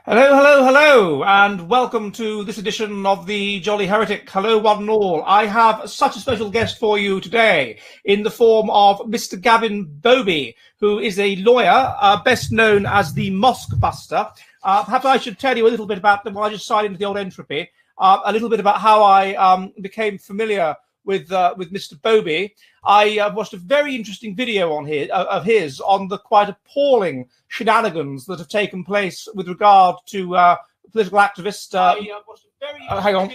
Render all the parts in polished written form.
Hello, hello, hello, and welcome to this edition of the Jolly Heretic. Hello, one and all. I have such a special guest for you today in the form of Mr. Gavin Boby, who is a lawyer, best known as the Mosque Buster. Perhaps I should tell you a little bit about them while I just sign into the old entropy, a little bit about how I became familiar with Mr. Boby. I watched a very interesting video of his on the quite appalling shenanigans that have taken place with regard to political activists. Hang on.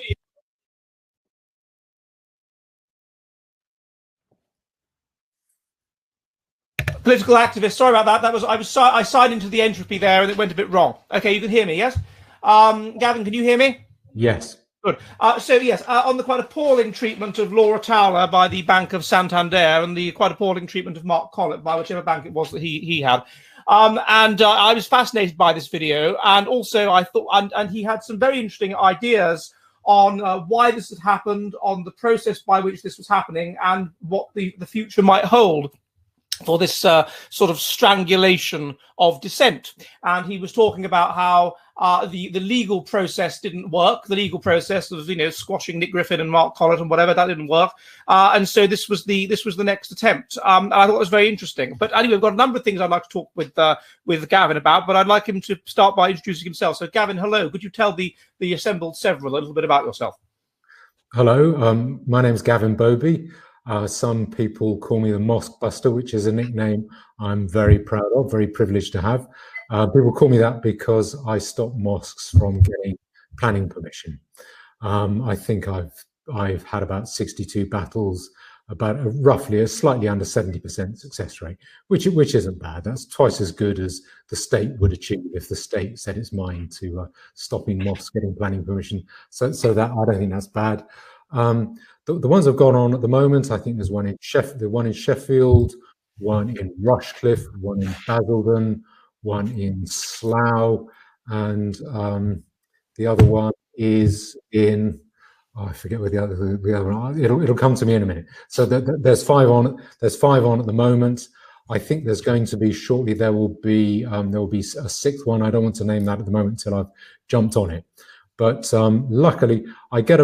Political activists. Sorry about that. I signed into the entropy there and it went a bit wrong. Okay, you can hear me, yes? Gavin, can you hear me? Yes. Good. On the quite appalling treatment of Laura Towler by the Bank of Santander and the quite appalling treatment of Mark Collett by whichever bank it was that he had. I was fascinated by this video, and also I thought, and he had some very interesting ideas on why this had happened, on the process by which this was happening, and what the future might hold for this sort of strangulation of dissent. And he was talking about how the legal process didn't work. The legal process of squashing Nick Griffin and Mark Collett and whatever, that didn't work. And so this was the next attempt. And I thought it was very interesting. But anyway, we've got a number of things I'd like to talk with Gavin about. But I'd like him to start by introducing himself. So Gavin, hello. Could you tell the assembled several a little bit about yourself? Hello. My name's Gavin Boby. Some people call me the Mosque Buster, which is a nickname I'm very proud of, very privileged to have. People call me that because I stop mosques from getting planning permission. I think I've had about 62 battles, about roughly a slightly under 70% success rate, which isn't bad. That's twice as good as the state would achieve if the state set its mind to stopping mosques getting planning permission. So that I don't think that's bad. The ones I've gone on at the moment, I think there's one in Sheffield, one in Rushcliffe, one in Basildon, one in Slough, and the other one is in, I forget where the other one. It'll come to me in a minute. So there's five on. There's five on at the moment. I think there's going to be shortly. There will be a sixth one. I don't want to name that at the moment until I've jumped on it. But luckily, I get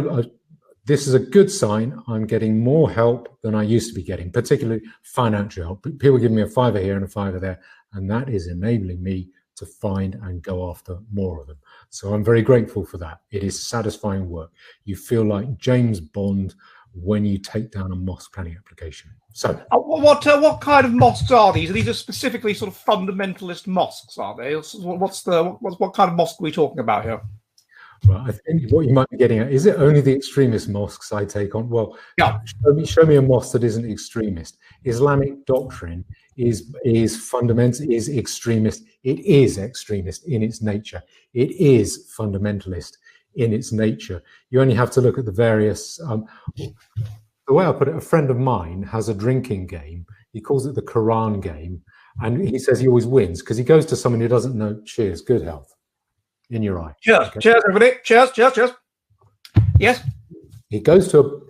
this is a good sign. I'm getting more help than I used to be getting, particularly financial help. People give me a £5 here and a £5 there, and that is enabling me to find and go after more of them. So I'm very grateful for that. It is satisfying work. You feel like James Bond when you take down a mosque planning application. So what kind of mosques are these? Are these specifically sort of fundamentalist mosques, are they? What kind of mosque are we talking about here? Well, I think what you might be getting at, is it only the extremist mosques I take on? Well, yeah. Show me a mosque that isn't extremist. Islamic doctrine is fundamental, is extremist. It is extremist in its nature. It is fundamentalist in its nature. You only have to look at the various, the way I put it, a friend of mine has a drinking game. He calls it the Quran game. And he says he always wins because he goes to someone who doesn't know, cheers, good health. In your eye. Cheers, okay. Cheers, everybody. Cheers, cheers, cheers. Yes. He goes to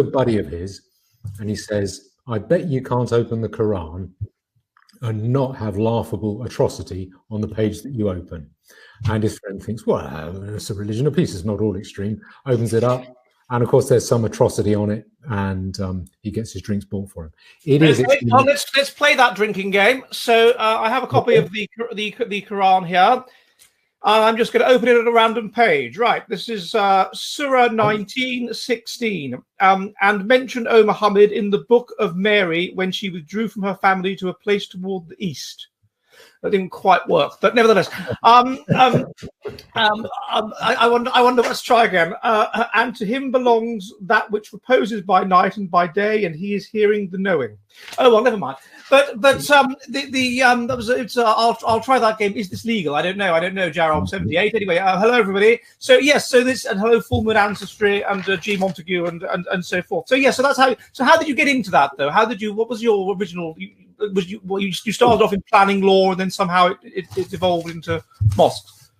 a buddy of his, and he says, "I bet you can't open the Quran and not have laughable atrocity on the page that you open." And his friend thinks, "Well, it's a religion of peace. It's not all extreme." Opens it up, and of course, there's some atrocity on it, and he gets his drinks bought for him. Let's play that drinking game. So I have a copy of the Quran here. I'm just going to open it at a random page. Right, this is Surah 19:16. And mention, O Muhammad, in the book of Mary when she withdrew from her family to a place toward the east. That didn't quite work, but nevertheless, I wonder. Let's try again. And to him belongs that which reposes by night and by day, and he is hearing the knowing. Oh well, never mind. But I'll try that game. Is this legal? I don't know. Gerald 78. Anyway, hello everybody. So yes, and hello Full Moon Ancestry and G Montague and so forth. So yes, so that's how. So how did you get into that though? What was your original? You started off in planning law and then somehow it evolved into mosques.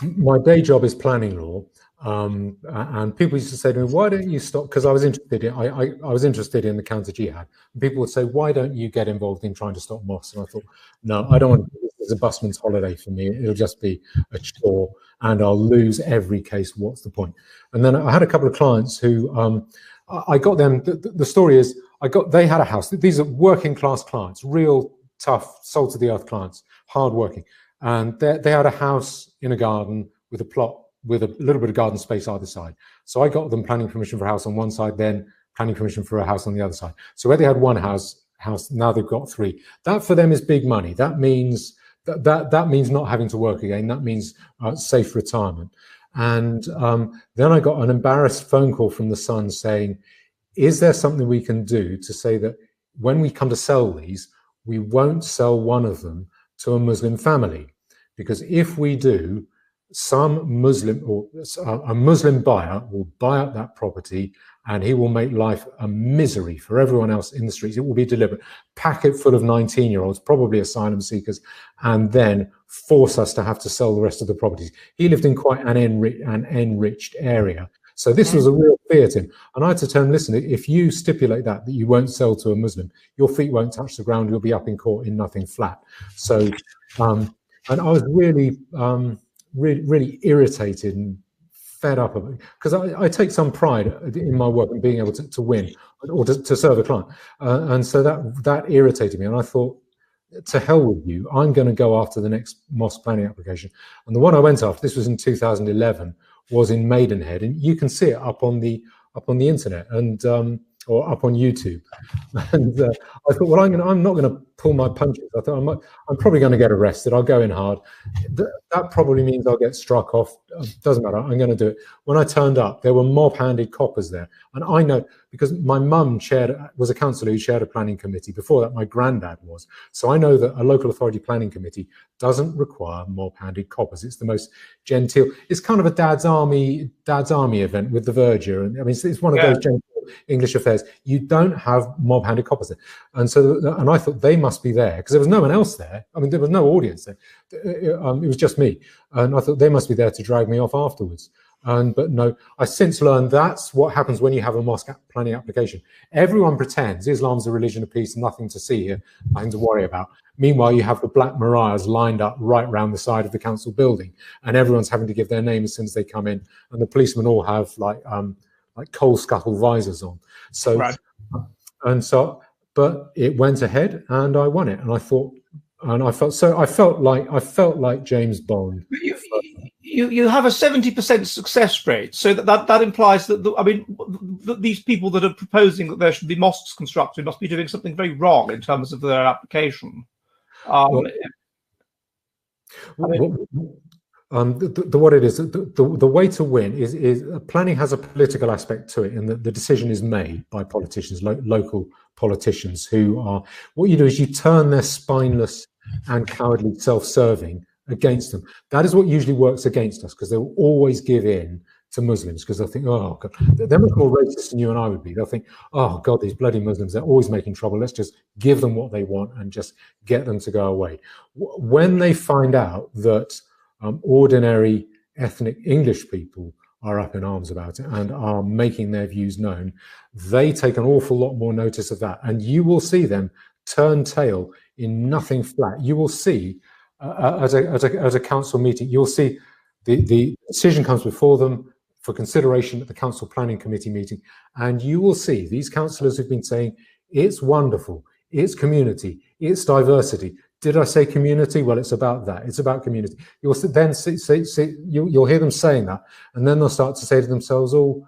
My day job is planning law, and people used to say to me, "Why don't you stop?" Because I was interested in the counter jihad. And people would say, "Why don't you get involved in trying to stop mosques?" And I thought, "No, I don't want to do this is a busman's holiday for me. It'll just be a chore, and I'll lose every case. What's the point? And then I had a couple of clients who I got them. The story is they had a house. These are working class clients, real tough, salt of the earth clients, hard working, and they had a house in a garden with a plot with a little bit of garden space either side. So I got them planning permission for a house on one side, then planning permission for a house on the other side. So where they had one house, now they've got 3. That for them is big money. That means that means not having to work again. That means safe retirement. And then I got an embarrassed phone call from the son saying, is there something we can do to say that when we come to sell these, we won't sell one of them to a Muslim family? Because if we do, some Muslim or a Muslim buyer will buy up that property, and he will make life a misery for everyone else in the streets. It will be deliberate, packet full of 19-year-olds, probably asylum seekers, and then force us to have to sell the rest of the properties. He lived in quite an enriched area. So this was a real fear to him. And I had to tell him, listen, if you stipulate that you won't sell to a Muslim, your feet won't touch the ground, you'll be up in court in nothing flat. So, and I was really, really irritated and fed up of it, because I take some pride in my work and being able to win or to serve a client. And so that irritated me. And I thought, to hell with you, I'm going to go after the next mosque planning application. And the one I went after, this was in 2011, was in Maidenhead, and you can see it up on the internet and or up on YouTube. And I thought, well, I'm not going to pull my punches. I thought I'm probably going to get arrested. I'll go in hard. That probably means I'll get struck off. Doesn't matter. I'm going to do it. When I turned up, there were mob-handed coppers there, and I know because my mum was a councillor who chaired a planning committee. Before that, my granddad was. So I know that a local authority planning committee doesn't require mob-handed coppers. It's the most genteel. It's kind of a dad's army event with the verger, and I mean it's one of those genteel English affairs. You don't have mob-handed coppers there, and I thought they must be there because there was no one else there. I mean, there was no audience there. It was just me, and I thought they must be there to drag me off afterwards. But no, I since learned that's what happens when you have a mosque planning application. Everyone pretends Islam's a religion of peace, nothing to see here, nothing to worry about. Meanwhile, you have the Black Mariahs lined up right round the side of the council building, and everyone's having to give their name as soon as they come in, and the policemen all have like coal scuttle visors on. So, right. But it went ahead, and I won it, and I thought. And I felt like James Bond. You have a 70% success rate, so that implies that these people that are proposing that there should be mosques constructed must be doing something very wrong in terms of their application. What it is, the way to win is planning has a political aspect to it, and the decision is made by politicians, local politicians, who are, what you do is you turn their spineless and cowardly self-serving against them. That is what usually works against us, because they'll always give in to Muslims, because they'll think, oh God, they're much more racist than you and I would be. They'll think, oh God, these bloody Muslims, they're always making trouble. Let's just give them what they want and just get them to go away. When they find out that ordinary ethnic English people are up in arms about it and are making their views known, they take an awful lot more notice of that. And you will see them turn tail in nothing flat. You will see at a council meeting, you'll see the decision comes before them for consideration at the council planning committee meeting, and you will see these councillors who've been saying it's wonderful, it's community, it's diversity. Did I say community? Well, it's about that. It's about community. You'll then you'll hear them saying that, and then they'll start to say to themselves, "Oh,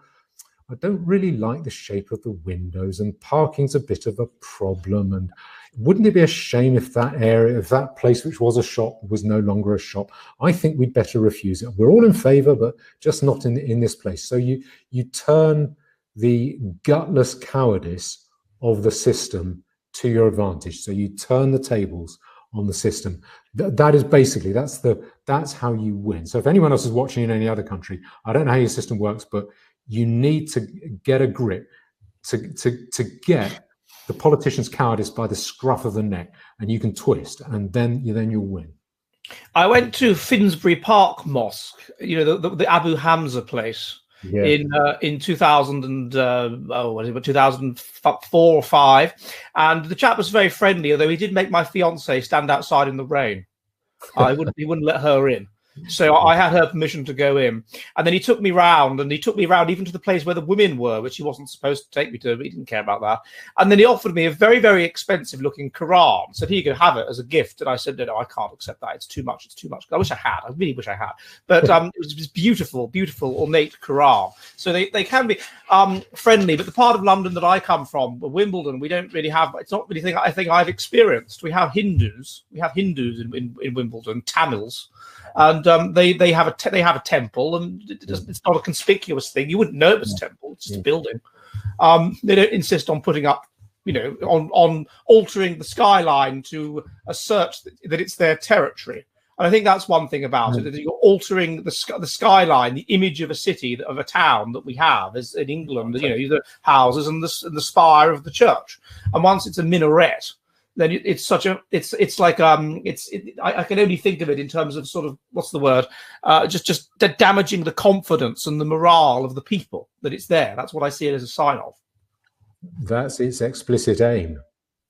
I don't really like the shape of the windows, and parking's a bit of a problem. And wouldn't it be a shame if that place which was a shop was no longer a shop? I think we'd better refuse it. We're all in favour, but just not in this place." So you turn the gutless cowardice of the system to your advantage. So you turn the tables on the system. That is basically, that's how you win. So if anyone else is watching in any other country, I don't know how your system works, but you need to get a grip to get the politician's cowardice by the scruff of the neck, and you can twist, and then you'll win. I went to Finsbury Park Mosque, the Abu Hamza place, in 2004 or 5, and the chap was very friendly, although he did make my fiance stand outside in the rain. He wouldn't let her in. So I had her permission to go in, and then he took me round, even to the place where the women were, which he wasn't supposed to take me to, but he didn't care about that. And then he offered me a very, very expensive looking Quran, said he could have it as a gift, and I said, no, I can't accept that. It's too much. It's too much. I wish I had. I really wish I had. But it was this beautiful, beautiful, ornate Quran. So they can be friendly, but the part of London that I come from, Wimbledon, we don't really have. It's not really I think I've experienced. We have Hindus. We have Hindus in Wimbledon, Tamils. And they have a temple, and it's not a conspicuous thing. You wouldn't know it was a temple; it's just a building. They don't insist on putting up, on altering the skyline to assert that it's their territory. And I think that's one thing about it, that you're altering the skyline, the image of a city, of a town that we have as in England. The houses and the spire of the church. And once it's a minaret, then I can only think of it in terms of sort of, what's the word, just damaging the confidence and the morale of the people that it's there. That's what I see it as a sign of. That's its explicit aim.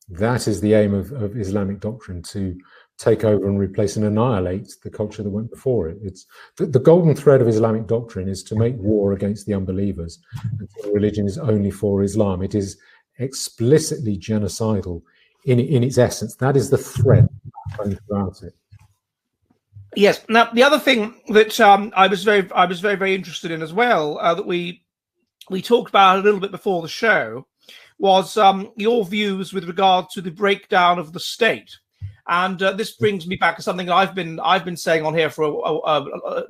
That is the aim of Islamic doctrine, to take over and replace and annihilate the culture that went before it. It's the golden thread of Islamic doctrine is to make war against the unbelievers. The religion is only for Islam. It is explicitly genocidal in its essence. That is the thread running throughout it. Yes. Now, the other thing that I was very, very interested in as well, that we talked about a little bit before the show, was your views with regard to the breakdown of the state. And this brings me back to something that I've been saying on here for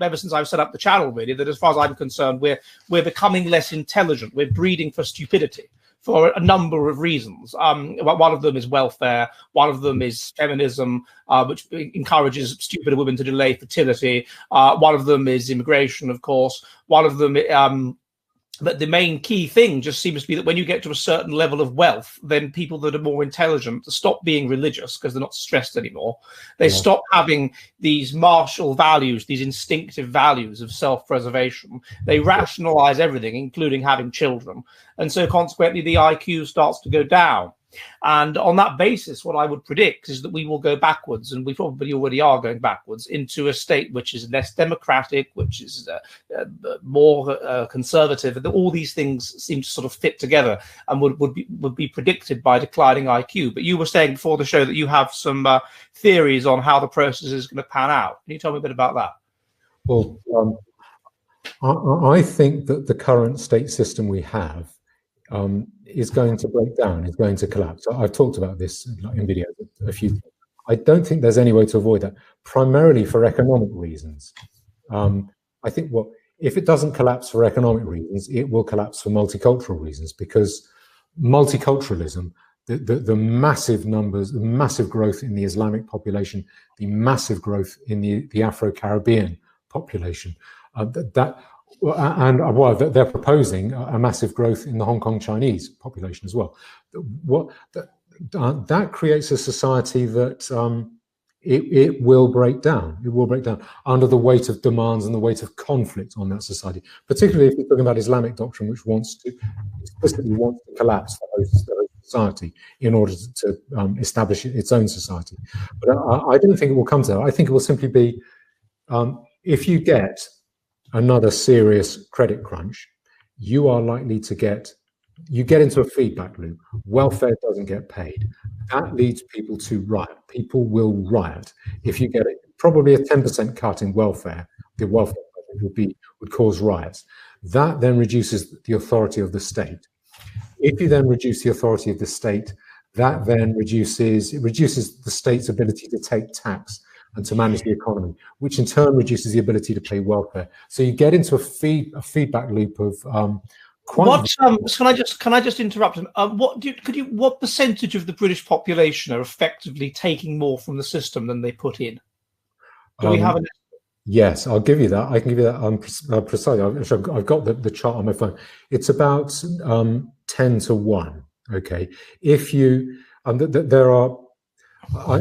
ever since I've set up the channel. Really, that as far as I'm concerned, we're becoming less intelligent. We're breeding for stupidity, for a number of reasons. One of them is welfare. One of them is feminism, which encourages stupider women to delay fertility. One of them is immigration, of course. One of them, but the main key thing just seems to be that when you get to a certain level of wealth, then people that are more intelligent stop being religious because they're not stressed anymore. They stop having these martial values, these instinctive values of self-preservation. They rationalize everything, including having children. And so consequently, the IQ starts to go down. And on that basis, what I would predict is that we will go backwards, and we probably already are going backwards, into a state which is less democratic, which is more conservative. All these things seem to sort of fit together and would be predicted by declining IQ. But you were saying before the show that you have some theories on how the process is going to pan out. Can you tell me a bit about that? Well, I think that the current state system we have is going to break down, is going to collapse. I've talked about this in videos a few times. I don't think there's any way to avoid that, primarily for economic reasons. I think if it doesn't collapse for economic reasons, it will collapse for multicultural reasons, because multiculturalism, the massive numbers, the massive growth in the Islamic population, the massive growth in the Afro-Caribbean population, they're proposing a massive growth in the Hong Kong Chinese population as well. That creates a society that it will break down. It will break down under the weight of demands and the weight of conflict on that society. Particularly if you're talking about Islamic doctrine, which explicitly wants to collapse the host society in order to establish its own society. But I don't think it will come to that. I think it will simply be if you get another serious credit crunch, you are likely to get into a feedback loop. Welfare doesn't get paid. That leads people to riot. People will riot. If you get probably a 10% cut in welfare, the welfare would cause riots. That then reduces the authority of the state. If you then reduce the authority of the state, that then reduces the state's ability to take tax and to manage the economy, which in turn reduces the ability to pay welfare. So you get into a feedback loop of Can I just interrupt? What percentage of the British population are effectively taking more from the system than they put in? Do we have an? Yes, I'll give you that. I can give you that precisely. I've got the chart on my phone. It's about 10 to 1. Okay, if you there are. I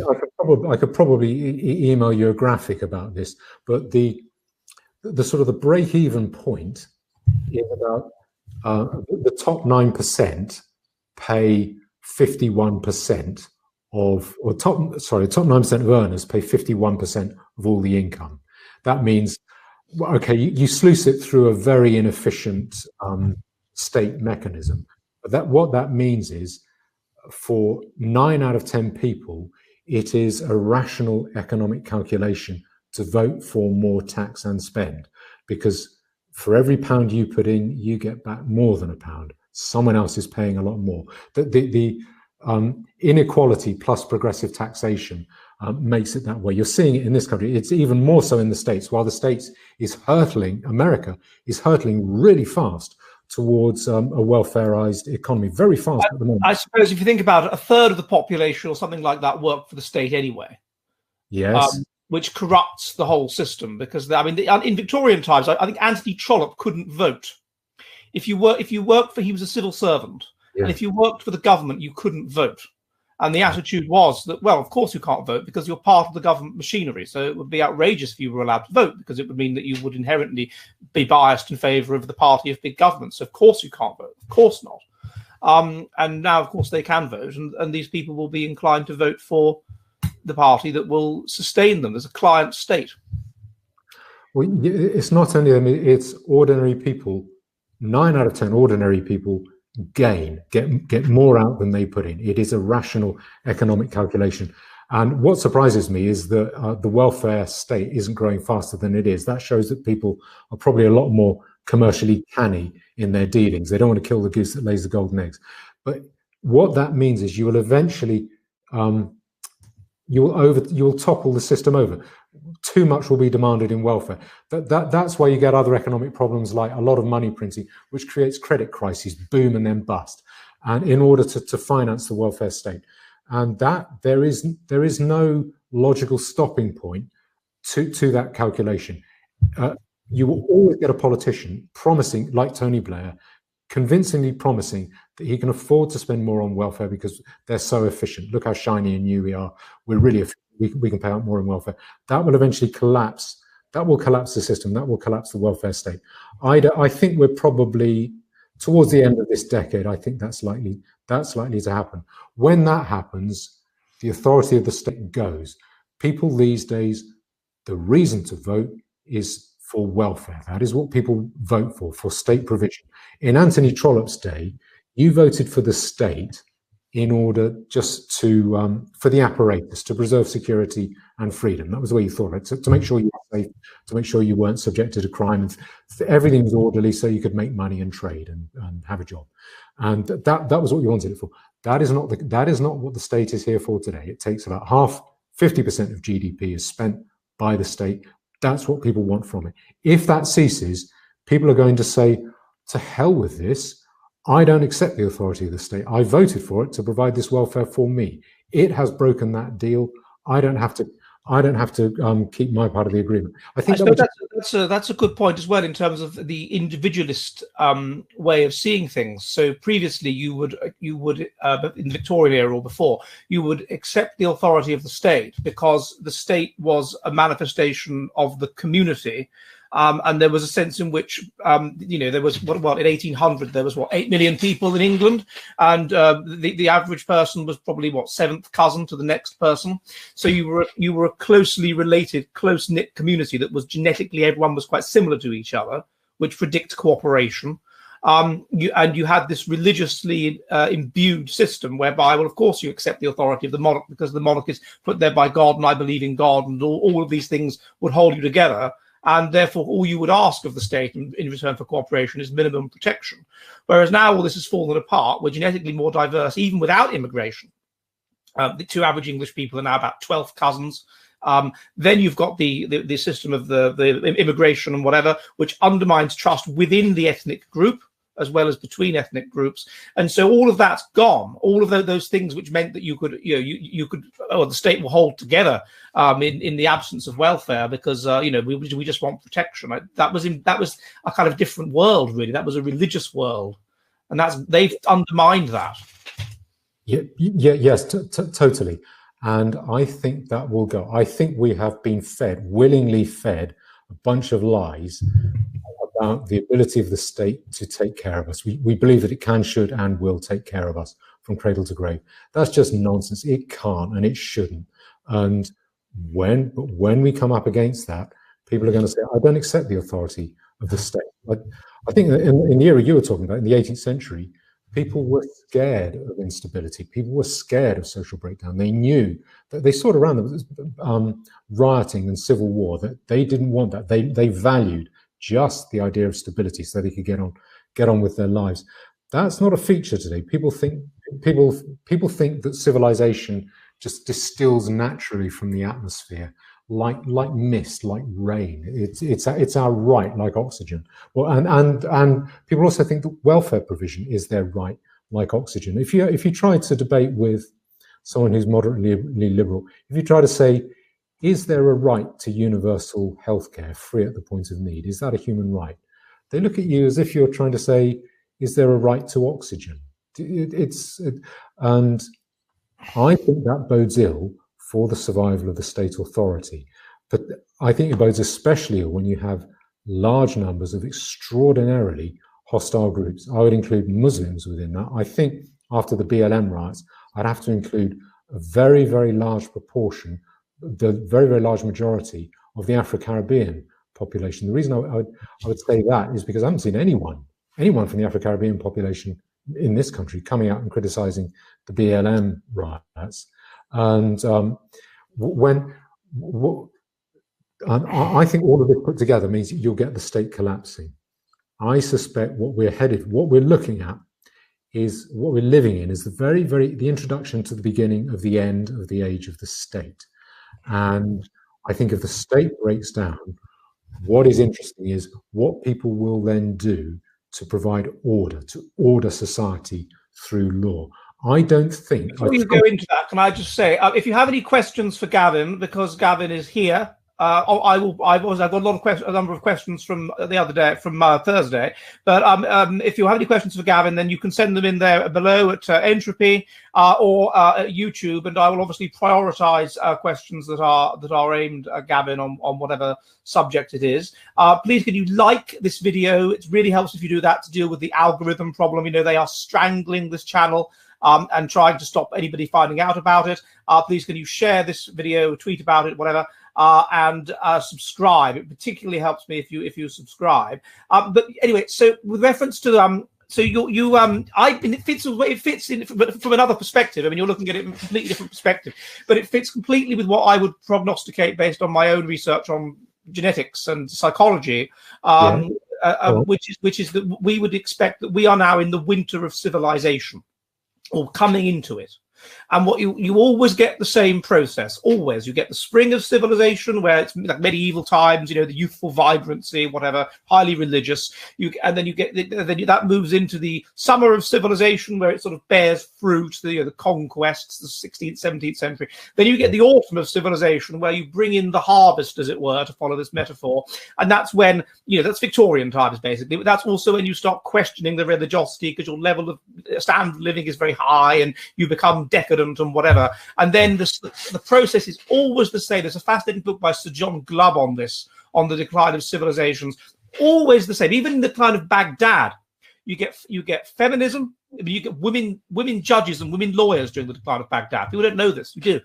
could probably email you a graphic about this, but the sort of the break-even point is about the top 9% pay 51% top 9% of earners pay 51% of all the income. That means, okay, you sluice it through a very inefficient state mechanism. But what that means is, for 9 out of 10 people, it is a rational economic calculation to vote for more tax and spend, because for every pound you put in, you get back more than a pound. Someone else is paying a lot more. The inequality plus progressive taxation makes it that way. You're seeing it in this country. It's even more so in the States. While the States is hurtling, America is hurtling really fast towards a welfareized economy, very fast at the moment. I suppose if you think about it, a third of the population or something like that work for the state anyway. Yes. Which corrupts the whole system, because in Victorian times, I think Anthony Trollope couldn't vote. If you worked for, he was a civil servant, and if you worked for the government, you couldn't vote. And the attitude was that, well, of course you can't vote because you're part of the government machinery. So it would be outrageous if you were allowed to vote, because it would mean that you would inherently be biased in favour of the party of big government. So of course you can't vote. Of course not. And now, of course, they can vote, and these people will be inclined to vote for the party that will sustain them as a client state. Well, it's not only them, it's ordinary people. 9 out of 10 ordinary people get more out than they put in. It is a rational economic calculation. And what surprises me is that the welfare state isn't growing faster than it is. That shows that people are probably a lot more commercially canny in their dealings. They don't want to kill the goose that lays the golden eggs. But what that means is you will eventually you'll topple the system over. Too much will be demanded in welfare. That's why you get other economic problems, like a lot of money printing, which creates credit crises, boom and then bust, and in order to finance the welfare state. And that there is no logical stopping point to that calculation. You will always get a politician promising, like Tony Blair, convincingly promising that he can afford to spend more on welfare because they're so efficient. Look how shiny and new we are. We're really efficient. We can pay out more in welfare. That will eventually collapse. That will collapse the system. That will collapse the welfare state. I think we're probably towards the end of this decade. I think that's likely to happen. When that happens, the authority of the state goes. People these days, the reason to vote is for welfare. That is what people vote for state provision. In Anthony Trollope's day, you voted for the state in order just to, for the apparatus, to preserve security and freedom. That was the way you thought of it, to make sure you were safe, to make sure you weren't subjected to crime. And everything was orderly so you could make money and trade and have a job. And that was what you wanted it for. That is not what the state is here for today. It takes about 50% of GDP is spent by the state. That's what people want from it. If that ceases, people are going to say, to hell with this. I don't accept the authority of the state. I voted for it to provide this welfare for me. It has broken that deal. I don't have to keep my part of the agreement. I think that's a good point as well in terms of the individualist way of seeing things. So previously, you would in the Victorian era or before, you would accept the authority of the state because the state was a manifestation of the community. And there was a sense in which, there was, in 1800, there was 8 million people in England, and the average person was probably seventh cousin to the next person. So you were a closely related, close knit community that was genetically, everyone was quite similar to each other, which predicts cooperation. You had this religiously imbued system whereby, well, of course, you accept the authority of the monarch because the monarch is put there by God, and I believe in God, and all of these things would hold you together. And therefore, all you would ask of the state in return for cooperation is minimum protection. Whereas now all this has fallen apart. We're genetically more diverse, even without immigration. The two average English people are now about 12 cousins. Then you've got the system of the immigration and whatever, which undermines trust within the ethnic group as well as between ethnic groups. And so all of that's gone. All of those things which meant that you could, the state will hold together in the absence of welfare because, we just want protection. That was a kind of different world, really. That was a religious world. And they've undermined that. Yes, totally. And I think that will go. I think we have been willingly fed a bunch of lies about the ability of the state to take care of us. We believe that it can, should, and will take care of us from cradle to grave. That's just nonsense. It can't and it shouldn't. And when we come up against that, people are going to say, I don't accept the authority of the state. I think that in the era you were talking about, in the 18th century, people were scared of instability. People were scared of social breakdown. They knew that they saw it around them, rioting and civil war, that they didn't want that. They valued just the idea of stability so they could get on with their lives. That's not a feature today. People think that civilization just distills naturally from the atmosphere, like mist, like rain. It's our right, like oxygen. Well, and people also think that welfare provision is their right, like oxygen. If you try to debate with someone who's moderately liberal, if you try to say, is there a right to universal healthcare free at the point of need? Is that a human right? They look at you as if you're trying to say, is there a right to oxygen? And I think that bodes ill for the survival of the state authority. But I think it bodes especially ill when you have large numbers of extraordinarily hostile groups. I would include Muslims within that. I think after the BLM riots, I'd have to include a very, very large proportion, the very, very large majority of the Afro-Caribbean population. The reason I would say that is because I haven't seen anyone from the Afro-Caribbean population in this country coming out and criticizing the BLM riots. And I think all of it put together means you'll get the state collapsing. I suspect what we're looking at is what we're living in is the introduction to the beginning of the end of the age of the state. And I think if the state breaks down, what is interesting is what people will then do to provide order, to order society through law. I don't think... Before you go into that, can I just say, if you have any questions for Gavin, because Gavin is here, I've got a number of questions from the other day, from Thursday. But if you have any questions for Gavin, then you can send them in there below at Entropy or at YouTube, and I will obviously prioritise questions that are aimed at Gavin on whatever subject it is. Please, can you like this video? It really helps if you do that to deal with the algorithm problem. You know, they are strangling this channel and trying to stop anybody finding out about it. Please, can you share this video, tweet about it, whatever. And subscribe. It particularly helps me if you subscribe. But anyway, so with reference to it fits in from another perspective. I mean, you're looking at it from a completely different perspective, but it fits completely with what I would prognosticate based on my own research on genetics and psychology. Which is that we would expect that we are now in the winter of civilization, or coming into it. And what you always get the same process. Always, you get the spring of civilization, where it's like medieval times, you know, the youthful vibrancy, whatever, highly religious. And then you get that moves into the summer of civilization, where it sort of bears fruit. The conquests, the 16th, 17th century. Then you get the autumn of civilization, where you bring in the harvest, as it were, to follow this metaphor. And that's when, you know, that's Victorian times basically. But that's also when you start questioning the religiosity, because your level of standard of living is very high, and you become decadent and whatever. And then the process is always the same. There's a fascinating book by Sir John Glubb on this, on the decline of civilizations. Always the same. Even in the decline of Baghdad, you get feminism. I mean, you get women judges and women lawyers during the decline of Baghdad. People don't know this. You do.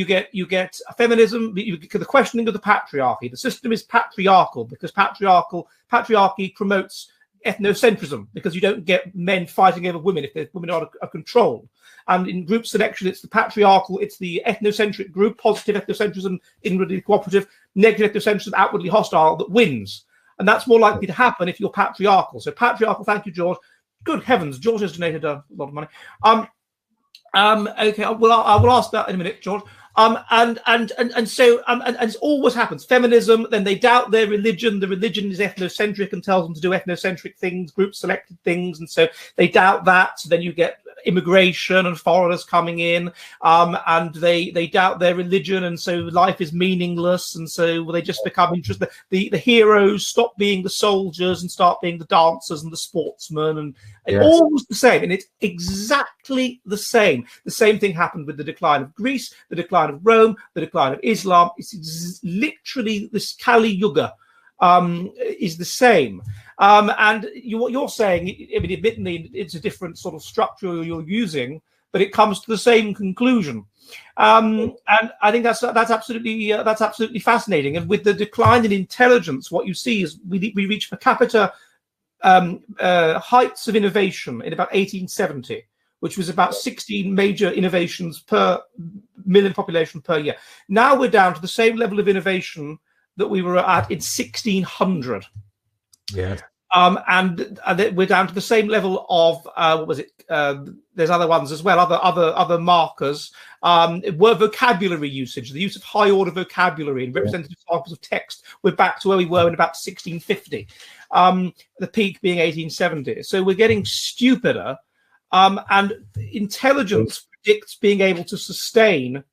You get feminism. You get the questioning of the patriarchy. The system is patriarchal because patriarchy promotes ethnocentrism, because you don't get men fighting over women if women are controlled. And in group selection, it's the patriarchal, it's the ethnocentric group, positive ethnocentrism, inwardly cooperative, negative ethnocentrism, outwardly hostile, that wins. And that's more likely to happen if you're patriarchal. So patriarchal, thank you, George. Good heavens, George has donated a lot of money. Okay, well, I will ask that in a minute, George. And it always happens. Feminism, then they doubt their religion. The religion is ethnocentric and tells them to do ethnocentric things, group selected things, and so they doubt that. So then you get immigration and foreigners coming in, and they doubt their religion, and so life is meaningless, and so they just become interested. The heroes stop being the soldiers and start being the dancers and the sportsmen, and it's always the same, and it's exactly the same. The same thing happened with the decline of Greece, the decline of Rome, the decline of Islam. It's literally this Kali Yuga is the same. And what you're saying, I mean, admittedly, it's a different sort of structure you're using, but it comes to the same conclusion. And I think that's absolutely fascinating. And with the decline in intelligence, what you see is we reach per capita heights of innovation in about 1870, which was about 16 major innovations per million population per year. Now we're down to the same level of innovation that we were at in 1600. Yeah. And we're down to the same level of what was it? There's other ones as well, other markers. Were vocabulary usage, the use of high order vocabulary and representative samples of text. We're back to where we were in about 1650. The peak being 1870. So we're getting stupider, and intelligence predicts being able to sustain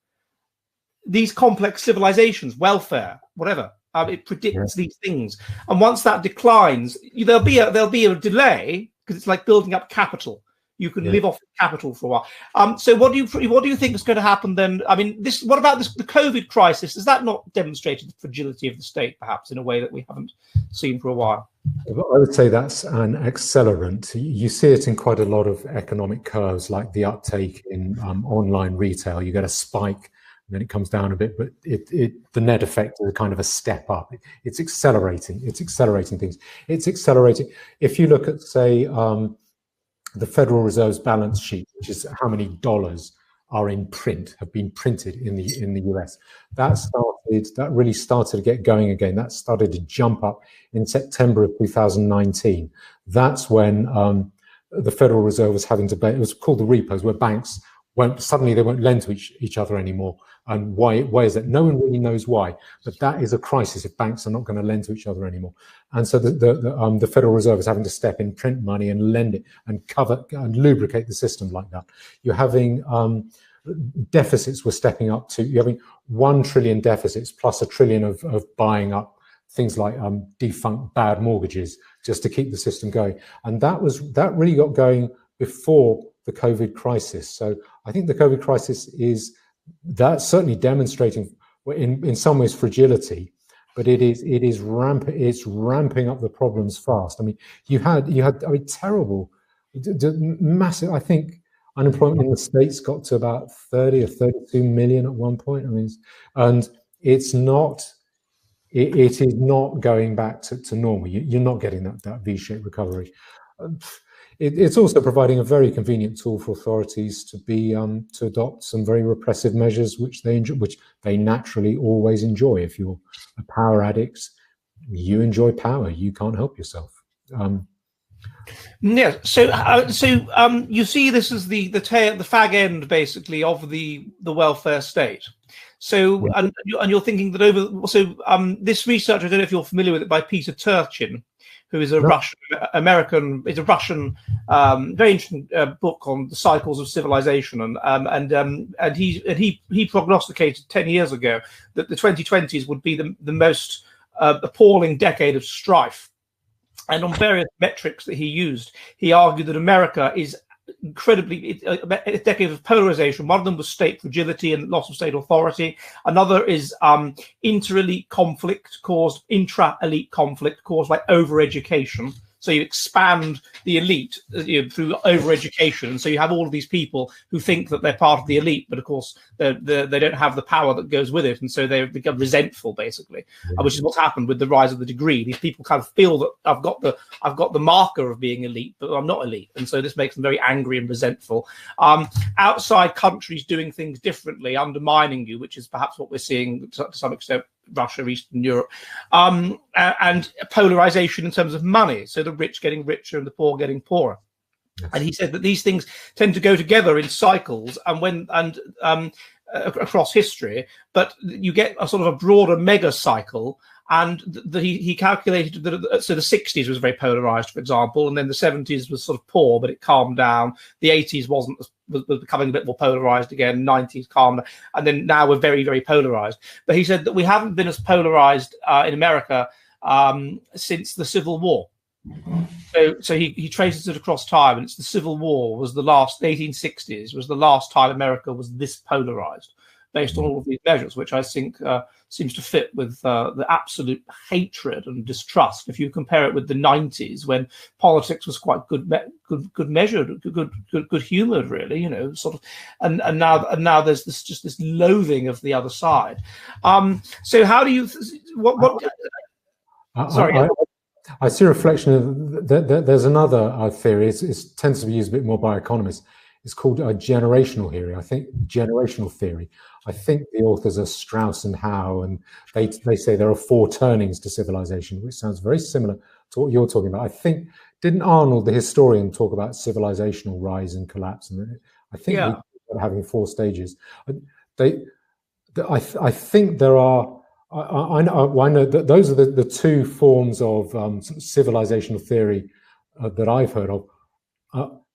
these complex civilizations, welfare, whatever. It predicts these things, and once that declines, there'll be a delay, because it's like building up capital. You can live off capital for a while. So what do you think is going to happen then? I mean, what about the COVID crisis? Has that not demonstrated the fragility of the state, perhaps, in a way that we haven't seen for a while? I would say that's an accelerant. You see it in quite a lot of economic curves, like the uptake in online retail. You get a spike, and then it comes down a bit, but the net effect is a kind of a step up. It's accelerating. It's accelerating things. It's accelerating. If you look at, say, the Federal Reserve's balance sheet, which is how many dollars are in print, have been printed in the US, that really started to get going again. That started to jump up in September of 2019. That's when the Federal Reserve was having to, it was called the repos, where banks suddenly they won't lend to each other anymore. And why is that? No one really knows why, but that is a crisis if banks are not going to lend to each other anymore. And so the Federal Reserve is having to step in, print money and lend it and cover and lubricate the system like that. You're having deficits were stepping up to, you're having 1 trillion deficits plus 1 trillion of buying up things like defunct bad mortgages just to keep the system going. And that really got going before the COVID crisis. So I think the COVID crisis is certainly demonstrating, in some ways, fragility, but it's ramping up the problems fast. I mean, you had terrible, massive. I think unemployment in the States got to about 30 or 32 million at one point. I mean, and it is not going back to normal. You're not getting that V-shaped recovery. It's also providing a very convenient tool for authorities to adopt some very repressive measures, which they naturally always enjoy. If you're a power addict, you enjoy power. You can't help yourself. Yeah. So you see, this is the fag end, basically, of the welfare state. So and you're thinking that this research, I don't know if you're familiar with it, by Peter Turchin, who is a Russian, very interesting book on the cycles of civilization, and he prognosticated 10 years ago that the 2020s would be the most appalling decade of strife. And on various metrics that he used, he argued that America is incredibly a decade of polarization. One of them was state fragility and loss of state authority. Another is intra-elite conflict caused by over-education. So you expand the elite through over-education. So you have all of these people who think that they're part of the elite, but of course they don't have the power that goes with it, and so they become resentful, basically, which is what's happened with the rise of the degree. These people kind of feel that I've got the marker of being elite, but I'm not elite, and so this makes them very angry and resentful. Outside countries doing things differently, undermining you, which is perhaps what we're seeing to some extent. Russia, Eastern Europe, and polarization in terms of money. So the rich getting richer and the poor getting poorer. Yes. And he said that these things tend to go together in cycles across history, but you get a sort of a broader mega cycle. And he calculated that so the 60s was very polarized, for example, and then the 70s was sort of poor, but it calmed down. The 80s was becoming a bit more polarized again. 90s calmed down, and then now we're very, very polarized. But he said that we haven't been as polarized in America since the Civil War. So he traces it across time, and it's the Civil War was the 1860s was the last time America was this polarized. based on all of these measures, which I think seems to fit with the absolute hatred and distrust. If you compare it with the 90s, when politics was quite good measured, good humored, really, sort of, and now there's this loathing of the other side. So how do you what? Sorry. I see a reflection of there's another theory. It tends to be used a bit more by economists. It's called a generational theory. I think generational theory. I think the authors are Strauss and Howe, and they say there are 4 turnings to civilization, which sounds very similar to what you're talking about. I think, didn't Arnold, the historian, talk about civilizational rise and collapse? And I think we're having 4 stages. I think there are. I know that those are the 2 forms of civilizational theory that I've heard of.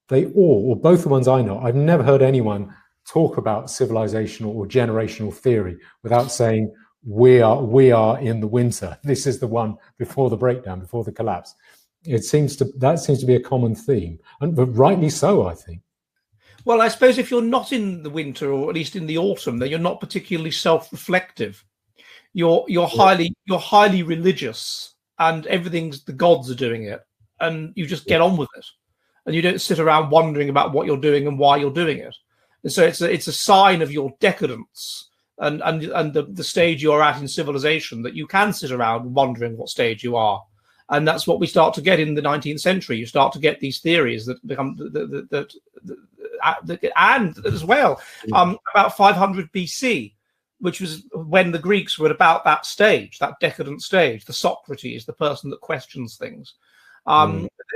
They all, or both the ones I know, I've never heard anyone talk about civilizational or generational theory without saying we are in the winter. This is the one before the breakdown, before the collapse. That seems to be a common theme, but rightly so, I think. Well, I suppose if you're not in the winter, or at least in the autumn, then you're not particularly self-reflective. You're highly religious, and the gods are doing it, and you just get on with it, and you don't sit around wondering about what you're doing and why you're doing it. And so it's a sign of your decadence and the stage you're at in civilization, that you can sit around wondering what stage you are. And that's what we start to get in the 19th century. You start to get these theories that become and as well about 500 BC, which was when the Greeks were at about that stage, that decadent stage, the Socrates, the person that questions things.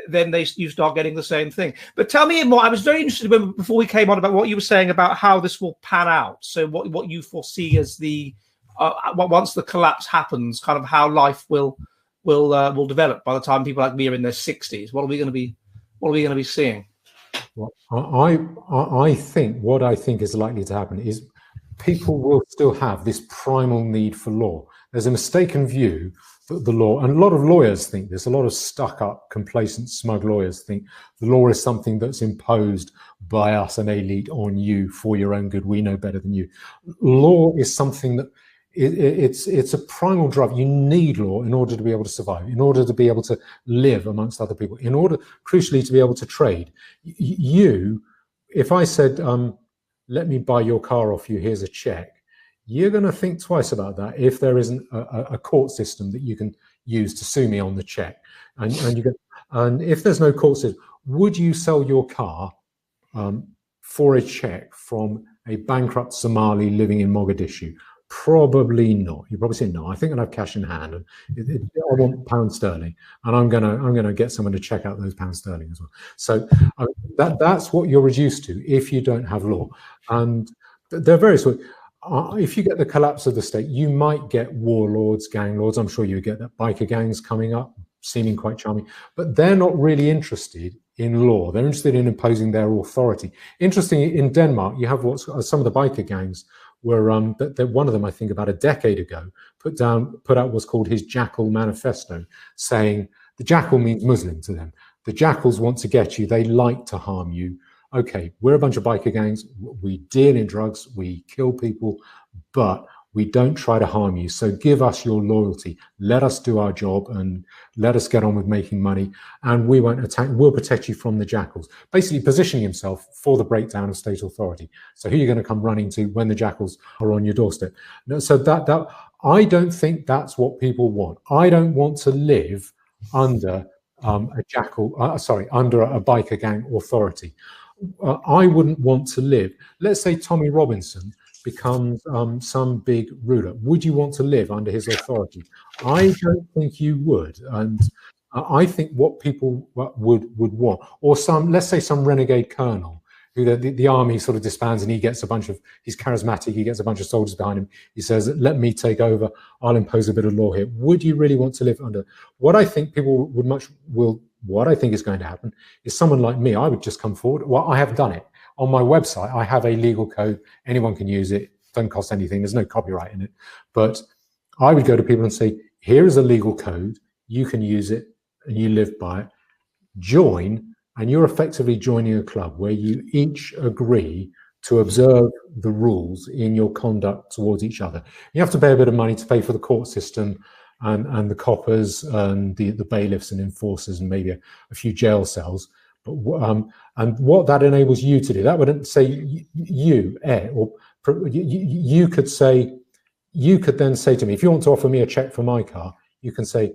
Then you start getting the same thing. But tell me more. I was very interested before we came on about what you were saying about how this will pan out. So what you foresee as the once the collapse happens, kind of how life will develop by the time people like me are in their 60s. What are we going to be seeing? Well, I think what I think is likely to happen is people will still have this primal need for law. There's a mistaken view that the law, and a lot of lawyers think this, a lot of stuck-up, complacent, smug lawyers think the law is something that's imposed by us, an elite, on you for your own good. We know better than you. Law is something that it's a primal drive. You need law in order to be able to survive, in order to be able to live amongst other people, in order, crucially, to be able to trade. If I said, let me buy your car off you, here's a check, you're going to think twice about that if there isn't a court system that you can use to sue me on the check. And if there's no court system, would you sell your car for a check from a bankrupt Somali living in Mogadishu? Probably not. You probably say no. I think I'll have cash in hand, and I want pound sterling, and I'm gonna get someone to check out those pound sterling as well. So that's what you're reduced to if you don't have law. And there are various ways. If you get the collapse of the state, you might get warlords, gang lords. I'm sure you get that, biker gangs coming up, seeming quite charming, but they're not really interested in law. They're interested in imposing their authority. Interestingly, in Denmark, you have some of the biker gangs were one of them, I think, about a decade ago, put out what's called his Jackal Manifesto, saying the jackal means Muslim to them. The jackals want to get you. They like to harm you. Okay, we're a bunch of biker gangs. We deal in drugs. We kill people, but we don't try to harm you. So give us your loyalty. Let us do our job and let us get on with making money. And we won't attack. We'll protect you from the jackals. Basically positioning himself for the breakdown of state authority. So who are you going to come running to when the jackals are on your doorstep? No, so that I don't think that's what people want. I don't want to live under under a biker gang authority. I wouldn't want to live. Let's say Tommy Robinson becomes some big ruler. Would you want to live under his authority? I don't think you would. And I think what people would want, or let's say some renegade colonel who the army sort of disbands, and he gets he's charismatic, he gets a bunch of soldiers behind him. He says, let me take over, I'll impose a bit of law here. Would you really want to live under? What I think people what I think is going to happen is someone like me, I would just come forward. Well, I have done it. On my website, I have a legal code. Anyone can use it. Doesn't cost anything. There's no copyright in it. But I would go to people and say, here is a legal code. You can use it and you live by it. Join, and you're effectively joining a club where you each agree to observe the rules in your conduct towards each other. You have to pay a bit of money to pay for the court system and the coppers and the bailiffs and enforcers and maybe a few jail cells. But and what that enables you to do, that would say you could say, you could then say to me, if you want to offer me a check for my car, you can say,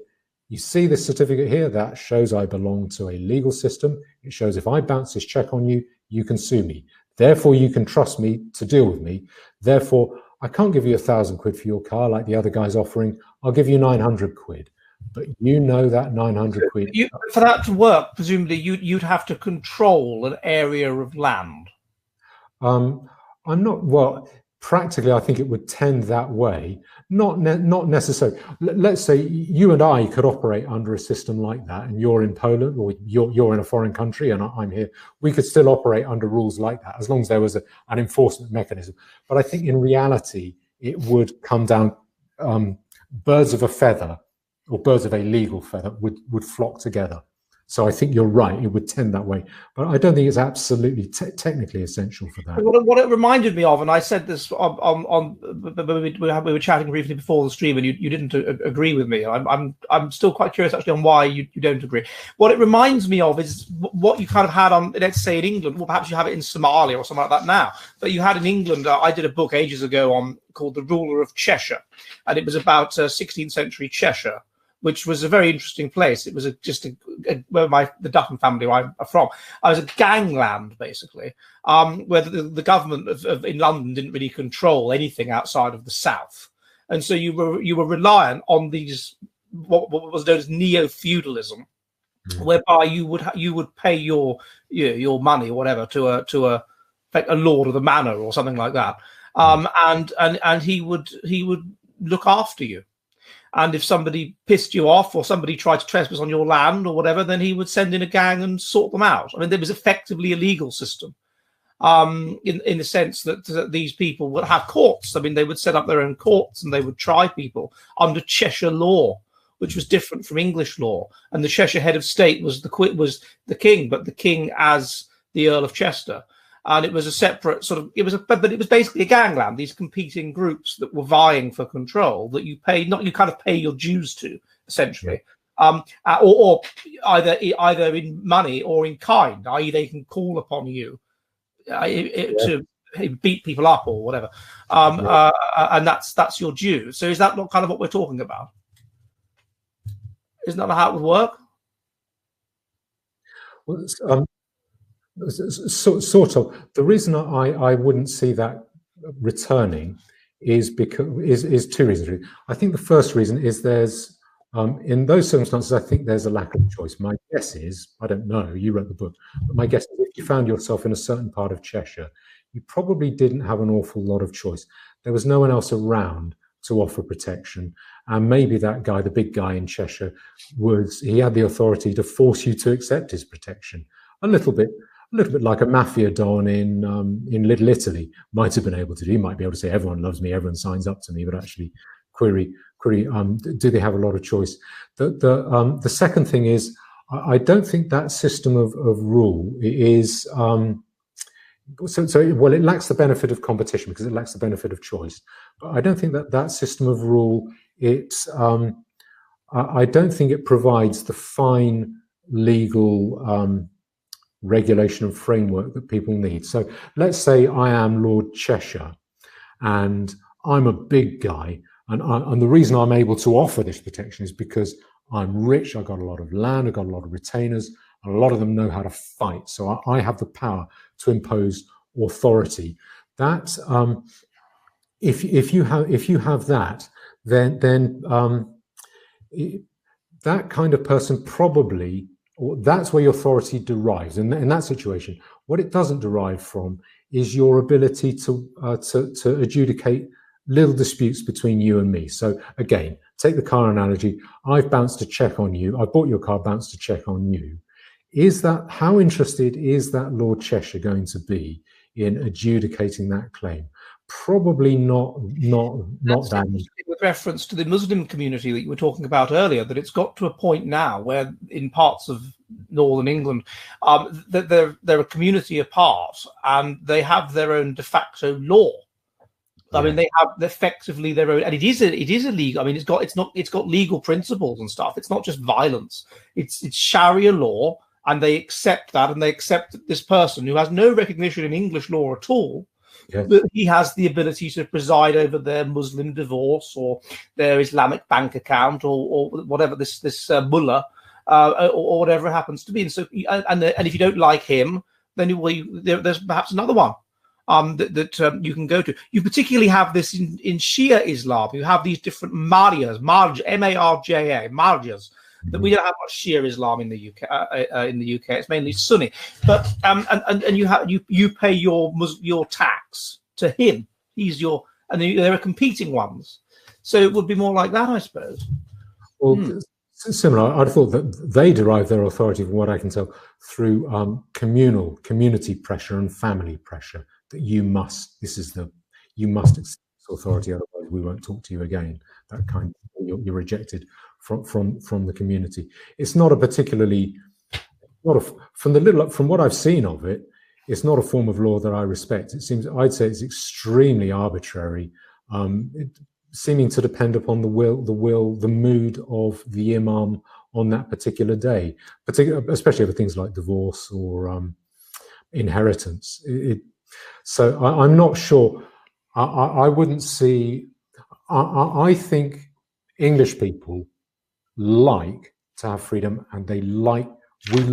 you see this certificate here, that shows I belong to a legal system. It shows if I bounce this check on you, you can sue me. Therefore, you can trust me to deal with me. Therefore, I can't give you £1,000 for your car like the other guy's offering. I'll give you 900 quid. But you know that 900 quid. For that to work, presumably you'd have to control an area of land. I'm not, well, practically, I think it would tend that way. Not necessarily. Let's say you and I could operate under a system like that, and you're in Poland or you're in a foreign country and I'm here. We could still operate under rules like that as long as there was an enforcement mechanism. But I think in reality, it would come down, birds of a feather or birds of a legal feather would flock together. So I think you're right, it would tend that way. But I don't think it's absolutely technically essential for that. What it reminded me of, and I said this we were chatting briefly before the stream, and you didn't agree with me. I'm still quite curious actually on why you don't agree. What it reminds me of is what you kind of had on, let's say in England, well perhaps you have it in Somalia or something like that now, but you had in England, I did a book ages ago called The Ruler of Cheshire, and it was about 16th century Cheshire, which was a very interesting place. It was where the Dutton family where I'm from. I was a gangland, basically, where the government in London didn't really control anything outside of the south. And so you were reliant on these, what was known as neo-feudalism, whereby you would pay your money or whatever to a lord of the manor or something like that. And he would look after you. And if somebody pissed you off or somebody tried to trespass on your land or whatever, then he would send in a gang and sort them out. I mean, there was effectively a legal system in the sense that these people would have courts. I mean, they would set up their own courts and they would try people under Cheshire law, which was different from English law. And the Cheshire head of state was the king, but the king as the Earl of Chester. And it was a separate sort of, but it was basically a gangland, these competing groups that were vying for control that you kind of pay your dues to, essentially. Or either in money or in kind, i.e. they can call upon you to beat people up or whatever. And that's your due. So is that not kind of what we're talking about? Isn't that how it would work? Well, sort of. The reason I wouldn't see that returning is because is two reasons. I think the first reason is there's in those circumstances I think there's a lack of choice. My guess is, I don't know, you wrote the book, but my guess is if you found yourself in a certain part of Cheshire, you probably didn't have an awful lot of choice. There was no one else around to offer protection, and maybe that guy, the big guy in Cheshire, he had the authority to force you to accept his protection. A little bit like a mafia don in Little Italy might have been able to do. He might be able to say, everyone loves me, everyone signs up to me, but actually query, do they have a lot of choice? The second thing is, I don't think that system of rule is, well, it lacks the benefit of competition because it lacks the benefit of choice. But I don't think that system of rule, I don't think it provides the fine legal regulation and framework that people need. So let's say I am Lord Cheshire and I'm a big guy, and the reason I'm able to offer this protection is because I'm rich, I've got a lot of land, I've got a lot of retainers, and a lot of them know how to fight. So I have the power to impose authority. That if you have that, then that kind of person probably, that's where your authority derives. And in that situation, what it doesn't derive from is your ability to adjudicate little disputes between you and me. So again, take the car analogy. I've bounced a check on you. I bought your car, bounced a check on you. How interested is that Lord Cheshire going to be in adjudicating that claim? probably not that. With reference to the Muslim community that you were talking about earlier, that it's got to a point now where in parts of northern England that they're a community apart and they have their own de facto law. I mean, they have effectively their own, and it is illegal. I mean, it's got legal principles and stuff. It's not just violence. It's Sharia law, and they accept that, and they accept that this person who has no recognition in English law at all, that he has the ability to preside over their Muslim divorce or their Islamic bank account or whatever this mullah or whatever it happens to be. And so, and if you don't like him, then there's perhaps another one. That you can go to. You particularly have this in Shia Islam. You have these different marjas, M-A-R-J-A, marjas. That we don't have much Shia Islam in the UK. It's mainly Sunni. But and you pay your tax to him. He's your, and there are competing ones. So it would be more like that, I suppose. Well, similar. I'd thought that they derive their authority, from what I can tell, through community pressure and family pressure. That you must accept this authority, otherwise we won't talk to you again. That kind of, you're rejected from the community. It's not a particularly, from what I've seen of it, it's not a form of law that I respect. I'd say it's extremely arbitrary, seeming to depend upon the mood of the imam on that particular day, especially over things like divorce or inheritance. So I'm not sure. I wouldn't see. I think English people like to have freedom, and we like to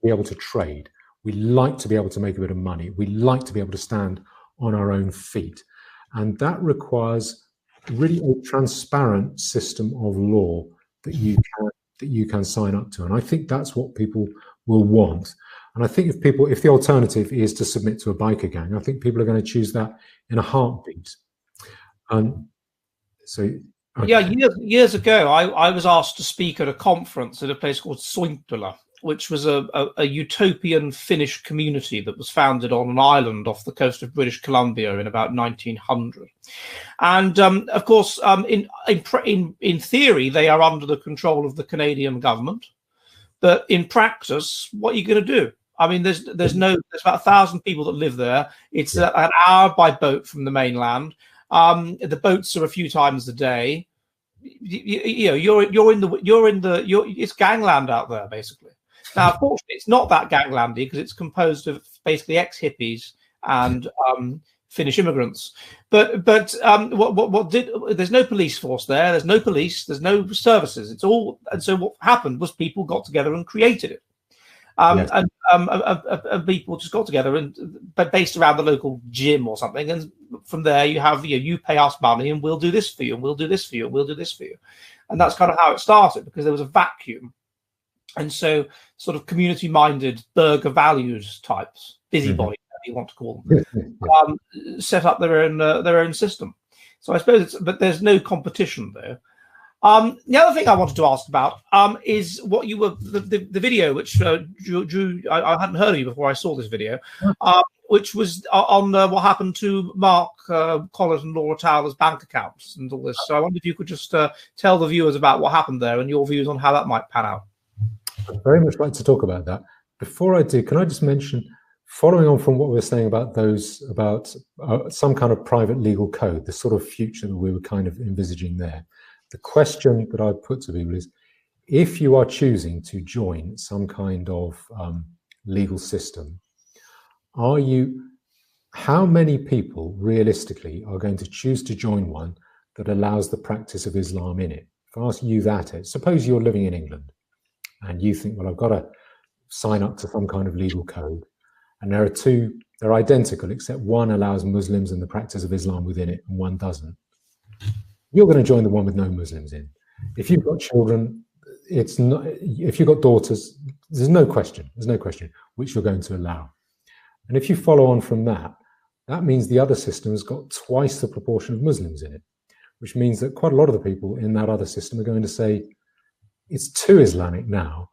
be able to trade. We like to be able to make a bit of money. We like to be able to stand on our own feet, and that requires really a transparent system of law that you can sign up to. And I think that's what people will want. And I think if the alternative is to submit to a biker gang, I think people are going to choose that in a heartbeat. Years ago, I was asked to speak at a conference at a place called Sointula, which was a utopian Finnish community that was founded on an island off the coast of British Columbia in about 1900. And of course, in theory, they are under the control of the Canadian government, but in practice, what are you going to do? I mean, there's about 1,000 people that live there. It's an hour by boat from the mainland. The boats are a few times a day. It's gangland out there basically. Now, unfortunately, it's not that ganglandy because it's composed of basically ex-hippies and Finnish immigrants. But there's no police force there. There's no police. There's no services. It's all, and so what happened was people got together and created it. And people just got together but based around the local gym or something, and from there you pay us money and we'll do this for you, and we'll do this for you, and we'll do this for you, and that's kind of how it started, because there was a vacuum, and so sort of community-minded burger values types, busybodies, whatever you want to call them, set up their own system. So I suppose but there's no competition there. The other thing I wanted to ask about is what you were the video which Drew, I hadn't heard of you before I saw this video, which was on what happened to Mark Collett and Laura Towler's bank accounts and all this. So I wonder if you could just tell the viewers about what happened there and your views on how that might pan out. I'd very much like to talk about that. Before I do, can I just mention, following on from what we were saying about some kind of private legal code, the sort of future that we were kind of envisaging there. The question that I'd put to people is, if you are choosing to join some kind of legal system, how many people realistically are going to choose to join one that allows the practice of Islam in it? If I ask you that, suppose you're living in England and you think, well, I've got to sign up to some kind of legal code, and there are two, they're identical, except one allows Muslims and the practice of Islam within it and one doesn't. You're going to join the one with no Muslims in. If you've got children, it's not. If you've got daughters, there's no question which you're going to allow. And if you follow on from that, that means the other system has got twice the proportion of Muslims in it, which means that quite a lot of the people in that other system are going to say, it's too Islamic now.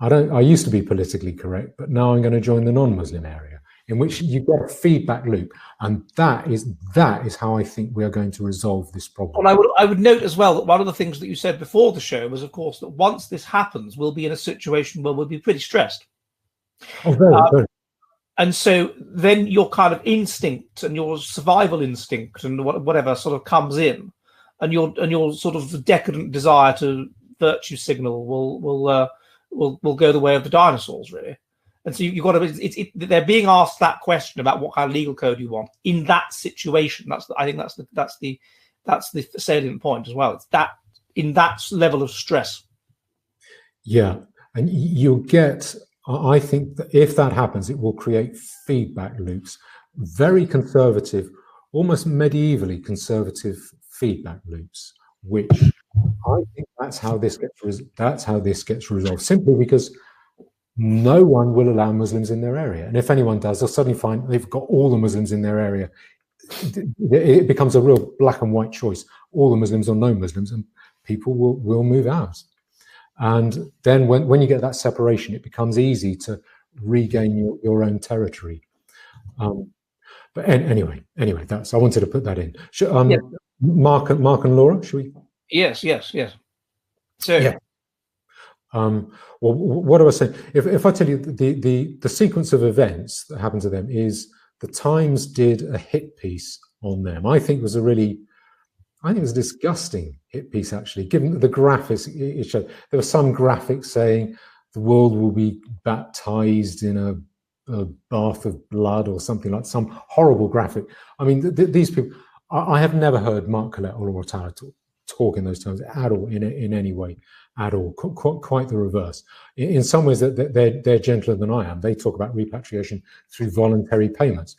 I used to be politically correct, but now I'm going to join the non-Muslim area. in which you get a feedback loop, and that is how I think we are going to resolve this problem. Well, I would note as well that one of the things that you said before the show was, of course, that once this happens, we'll be in a situation where we'll be pretty stressed. Oh, very. And so then your kind of instinct and your survival instinct and whatever sort of comes in, and your sort of decadent desire to virtue signal will go the way of the dinosaurs, really. And so you've got to. They're being asked that question about what kind of legal code you want in that situation. I think that's the salient point as well. It's that in that level of stress. Yeah, and you'll get. I think that if that happens, it will create feedback loops, very conservative, almost medievally conservative feedback loops, which I think that's how this gets resolved. Simply because no one will allow Muslims in their area, and if anyone does, they'll suddenly find they've got all the Muslims in their area. It becomes a real black and white choice: all the Muslims or no Muslims, and people will move out. And then when you get that separation, it becomes easy to regain your own territory. But anyway, I wanted to put that in. Mark and Laura, should we? Yes. So yeah. Well, what do I say? If I tell you the sequence of events that happened to them is the Times did a hit piece on them. I think it was a disgusting hit piece, actually, given the graphics it showed. There were some graphics saying the world will be baptized in a bath of blood or something, like some horrible graphic. I mean, these people, I have never heard Mark Collett or Laura Tyler talk in those terms at all, in any way at all. Quite the reverse. In some ways, they're gentler than I am. They talk about repatriation through voluntary payments.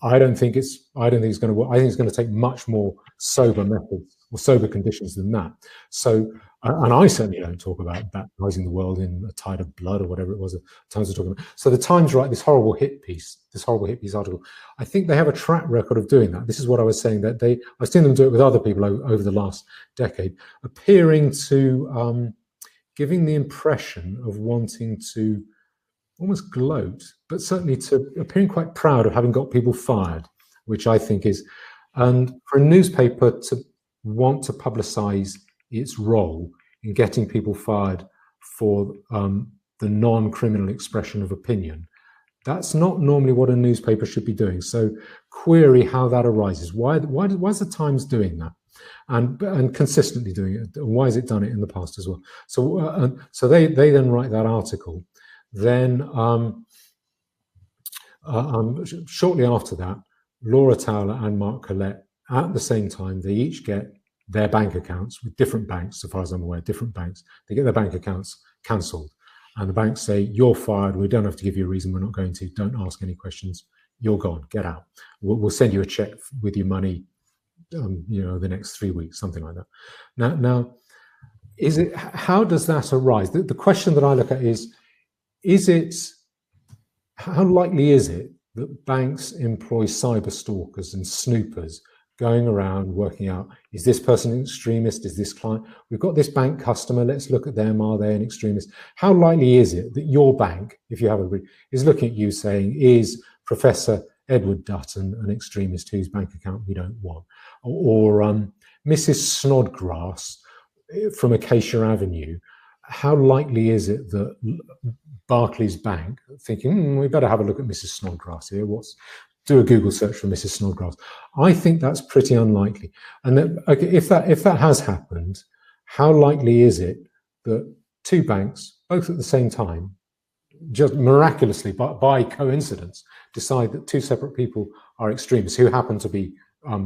I don't think it's going to work. I think it's going to take much more sober methods or sober conditions than that. So, and I certainly don't talk about baptizing the world in a tide of blood or whatever it was the Times were talking about. So the Times write this horrible hit piece article. I think they have a track record of doing that. This is what I was saying, that I've seen them do it with other people over the last decade, appearing to giving the impression of wanting to almost gloat, but certainly to appearing quite proud of having got people fired, which I think is, and for a newspaper to want to publicize its role in getting people fired for the non-criminal expression of opinion, that's not normally what a newspaper should be doing. So query how that arises. Why is the Times doing that? And consistently doing it? Why has it done it in the past as well? So they then write that article. Then shortly after that, Laura Towler and Mark Collett, at the same time, they each get their bank accounts with different banks, so far as I'm aware, different banks. They get their bank accounts cancelled, and the banks say, "You're fired. We don't have to give you a reason. We're not going to. Don't ask any questions. You're gone. Get out. We'll send you a check with your money, the next 3 weeks, something like that." Now, how does that arise? The question that I look at is how likely is it that banks employ cyber stalkers and snoopers going around working out, is this person an extremist? Is this client? We've got this bank customer, let's look at them. Are they an extremist? How likely is it that your bank, if you have is looking at you saying, is Professor Edward Dutton an extremist whose bank account we don't want? Or Mrs. Snodgrass from Acacia Avenue, how likely is it that Barclays Bank, thinking, we better have a look at Mrs. Snodgrass here, do a Google search for Mrs. Snodgrass? I think that's pretty unlikely. And that, okay, if that has happened, how likely is it that two banks, both at the same time, just miraculously, by coincidence, decide that two separate people are extremists who happen to be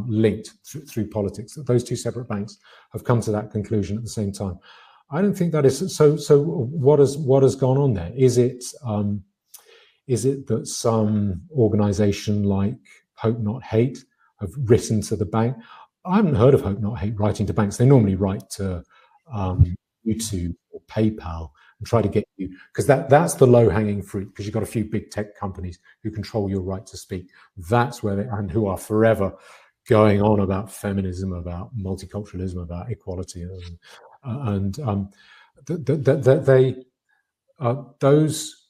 linked through politics, that those two separate banks have come to that conclusion at the same time? I don't think that is so. So what has gone on there? Is it that some organisation like Hope Not Hate have written to the bank? I haven't heard of Hope Not Hate writing to banks. They normally write to YouTube or PayPal and try to get you, because that's the low-hanging fruit, because you've got a few big tech companies who control your right to speak. That's where and who are forever going on about feminism, about multiculturalism, about equality, those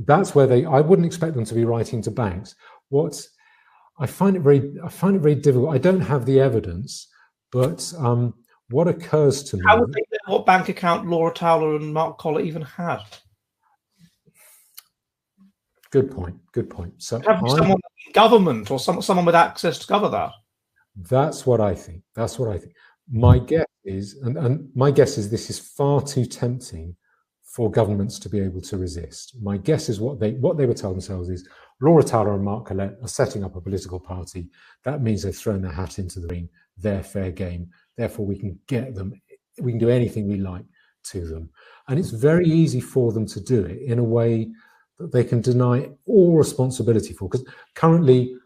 that's where I wouldn't expect them to be writing to banks. I find it very difficult. I don't have the evidence, but what occurs to me. How would they know what bank account Laura Towler and Mark Collett even had? Good point. So someone in government or someone with access to cover that. That's what I think. My guess is, and my guess is, this is far too tempting for governments to be able to resist. My guess is what they were telling themselves is Laura Towler and Mark Collett are setting up a political party. That means they've thrown their hat into the ring. They're fair game. Therefore, we can get them. We can do anything we like to them. And it's very easy for them to do it in a way that they can deny all responsibility for. Because currently,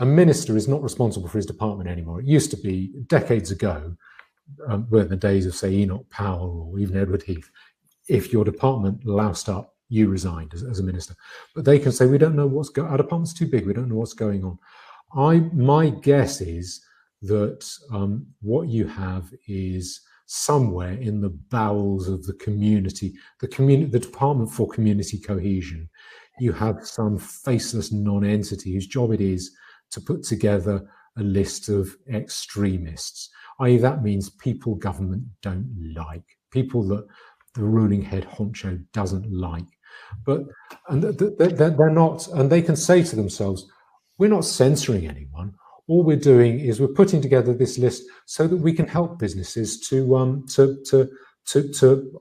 a minister is not responsible for his department anymore. It used to be decades ago, were the days of, say, Enoch Powell or even Edward Heath. If your department loused up, you resigned as a minister. But they can say, we don't know our department's too big, we don't know what's going on. My guess is that what you have is somewhere in the bowels of the community, the Department for Community Cohesion, you have some faceless non-entity whose job it is to put together a list of extremists, i.e. that means people government don't like, people that the ruling head honcho doesn't like. And they're not, and they can say to themselves, we're not censoring anyone. All we're doing is we're putting together this list so that we can help businesses to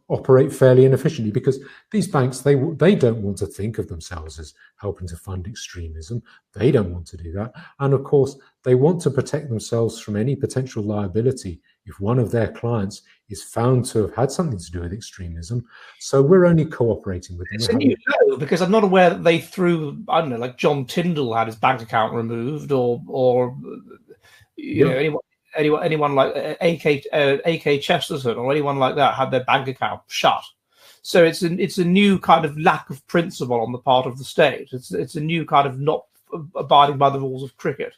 operate fairly and efficiently, because these banks, they don't want to think of themselves as helping to fund extremism. They don't want to do that. And of course, they want to protect themselves from any potential liability if one of their clients is found to have had something to do with extremism. So we're only cooperating with them. It's a new law, because I'm not aware that they threw, I don't know, like John Tyndall had his bank account removed, or you know, anyone like AK Chesterton or anyone like that had their bank account shut. So it's a new kind of lack of principle on the part of the state. It's a new kind of not abiding by the rules of cricket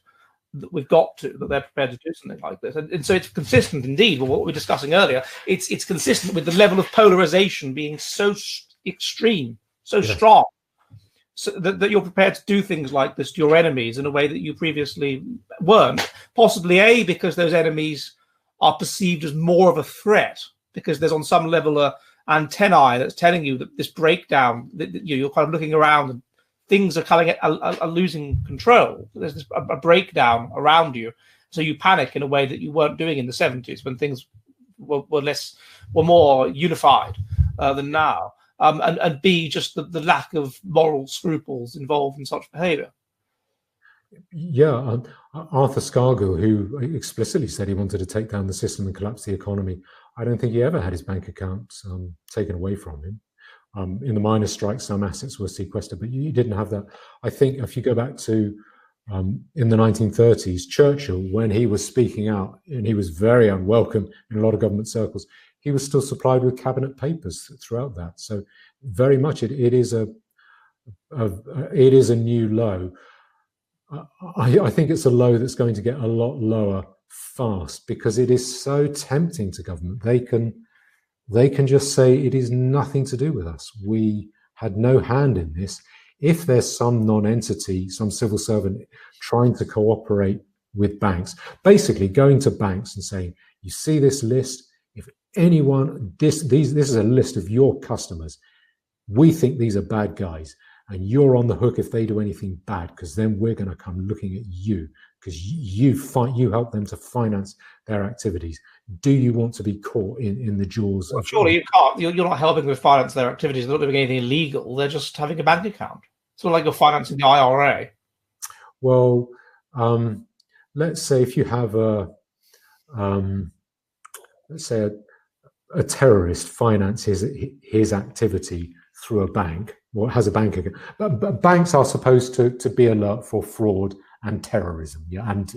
that we've got to, that they're prepared to do something like this. And so it's consistent indeed with what we were discussing earlier. It's consistent with the level of polarization being so extreme, so strong, so that you're prepared to do things like this to your enemies in a way that you previously weren't. Possibly because those enemies are perceived as more of a threat, because there's on some level a antennae that's telling you that this breakdown, that you're kind of looking around and things are losing control. There's a breakdown around you, so you panic in a way that you weren't doing in the 70s when things were more unified than now. And B, just the lack of moral scruples involved in such behaviour. Yeah, Arthur Scargill, who explicitly said he wanted to take down the system and collapse the economy, I don't think he ever had his bank account taken away from him. In the miners' strike, some assets were sequestered, but you didn't have that. I think if you go back to in the 1930s, Churchill, when he was speaking out, and he was very unwelcome in a lot of government circles, he was still supplied with cabinet papers throughout that. So very much it is a new low. I think it's a low that's going to get a lot lower fast, because it is so tempting to government. They can just say it is nothing to do with us. We had no hand in this. If there's some non-entity, some civil servant trying to cooperate with banks, basically going to banks and saying, you see this list, if anyone, this is a list of your customers, we think these are bad guys, and you're on the hook if they do anything bad, because then we're going to come looking at you, because you help them to finance their activities. Do you want to be caught in the jaws? Well, surely you can't. You're not helping them finance their activities. They're not doing anything illegal. They're just having a bank account. It's not like you're financing the IRA. Well, let's say if you have let's say a terrorist finances his activity through a bank, or has a bank account. But banks are supposed to be alert for fraud and terrorism, and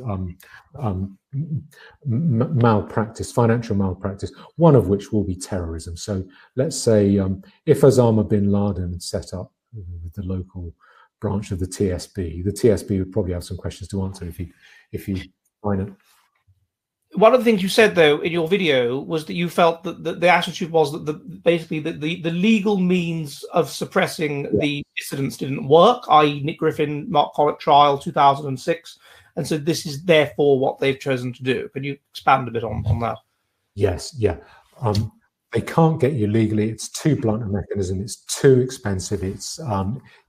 malpractice, financial malpractice, one of which will be terrorism. So let's say if Osama bin Laden had set up the local branch of the TSB would probably have some questions to answer if he find it. One of the things you said, though, in your video was that you felt that the attitude was that basically the legal means of suppressing the dissidents didn't work, i.e. Nick Griffin, Mark Collett trial, 2006. And so this is therefore what they've chosen to do. Can you expand a bit on that? Yes, yeah. They can't get you legally. It's too blunt a mechanism. It's too expensive. It's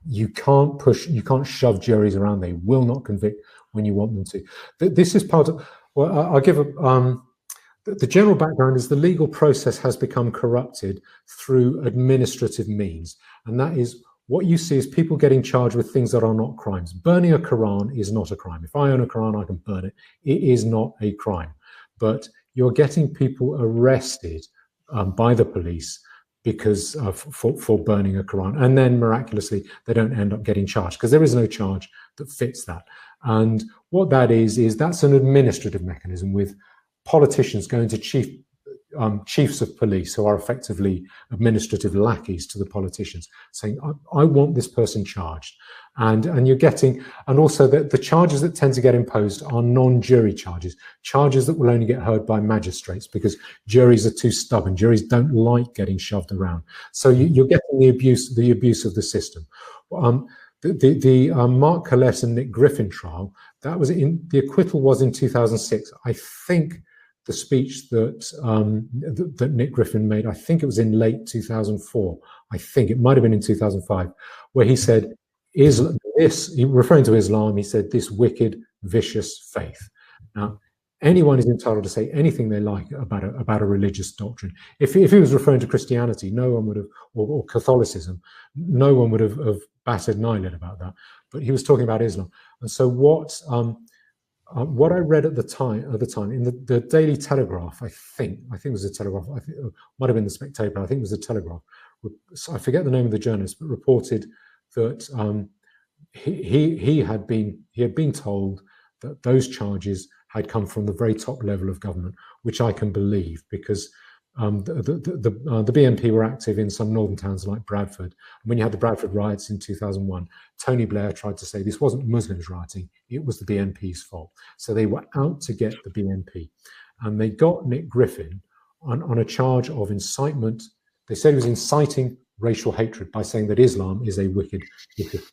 you can't shove juries around. They will not convict when you want them to. This is part of. Well, I'll give the general background is the legal process has become corrupted through administrative means, and that is what you see is people getting charged with things that are not crimes. Burning a Quran is not a crime. If I own a Quran, I can burn it. It is not a crime, but you're getting people arrested by the police because for burning a Quran, and then miraculously they don't end up getting charged because there is no charge that fits that. And what that is that's an administrative mechanism with politicians going to chiefs of police who are effectively administrative lackeys to the politicians, saying, I want this person charged. And you're getting, and also the charges that tend to get imposed are non-jury charges that will only get heard by magistrates because juries are too stubborn. Juries don't like getting shoved around. So you're getting the abuse of the system. The Mark Collett and Nick Griffin trial, the acquittal was in 2006. I think the speech that Nick Griffin made, I think it was in late 2004. I think it might have been in 2005, where he said, referring to Islam, he said, this wicked, vicious faith. Now, anyone is entitled to say anything they like about a religious doctrine. If he was referring to Christianity, no one would have, or Catholicism, no one would have batted an eyelid about that. But he was talking about Islam. And so what I read at the time in the Daily Telegraph, I think it was the Telegraph, I think it might have been the Spectator, I think it was the Telegraph. I forget the name of the journalist, but reported that he had been told that those charges had come from the very top level of government, which I can believe because the BNP were active in some northern towns like Bradford. And when you had the Bradford riots in 2001, Tony Blair tried to say this wasn't Muslims rioting, it was the BNP's fault. So they were out to get the BNP. And they got Nick Griffin on a charge of incitement. They said he was inciting racial hatred by saying that Islam is a wicked faith.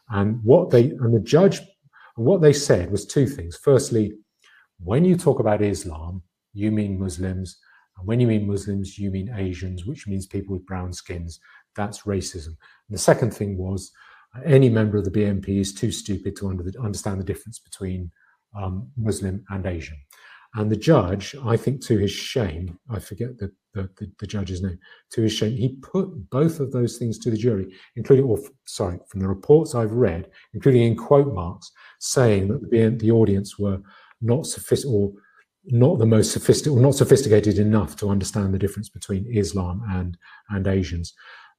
And the judge, what they said was two things. Firstly, when you talk about Islam, you mean Muslims. And when you mean Muslims, you mean Asians, which means people with brown skins. That's racism. And the second thing was any member of the BNP is too stupid to understand the difference between Muslim and Asian. And the judge, I think to his shame, I forget the judge's name, to his shame, he put both of those things to the jury, from the reports I've read, including in quote marks, saying that the audience were not the most sophisticated, or not sophisticated enough to understand the difference between Islam and Asians.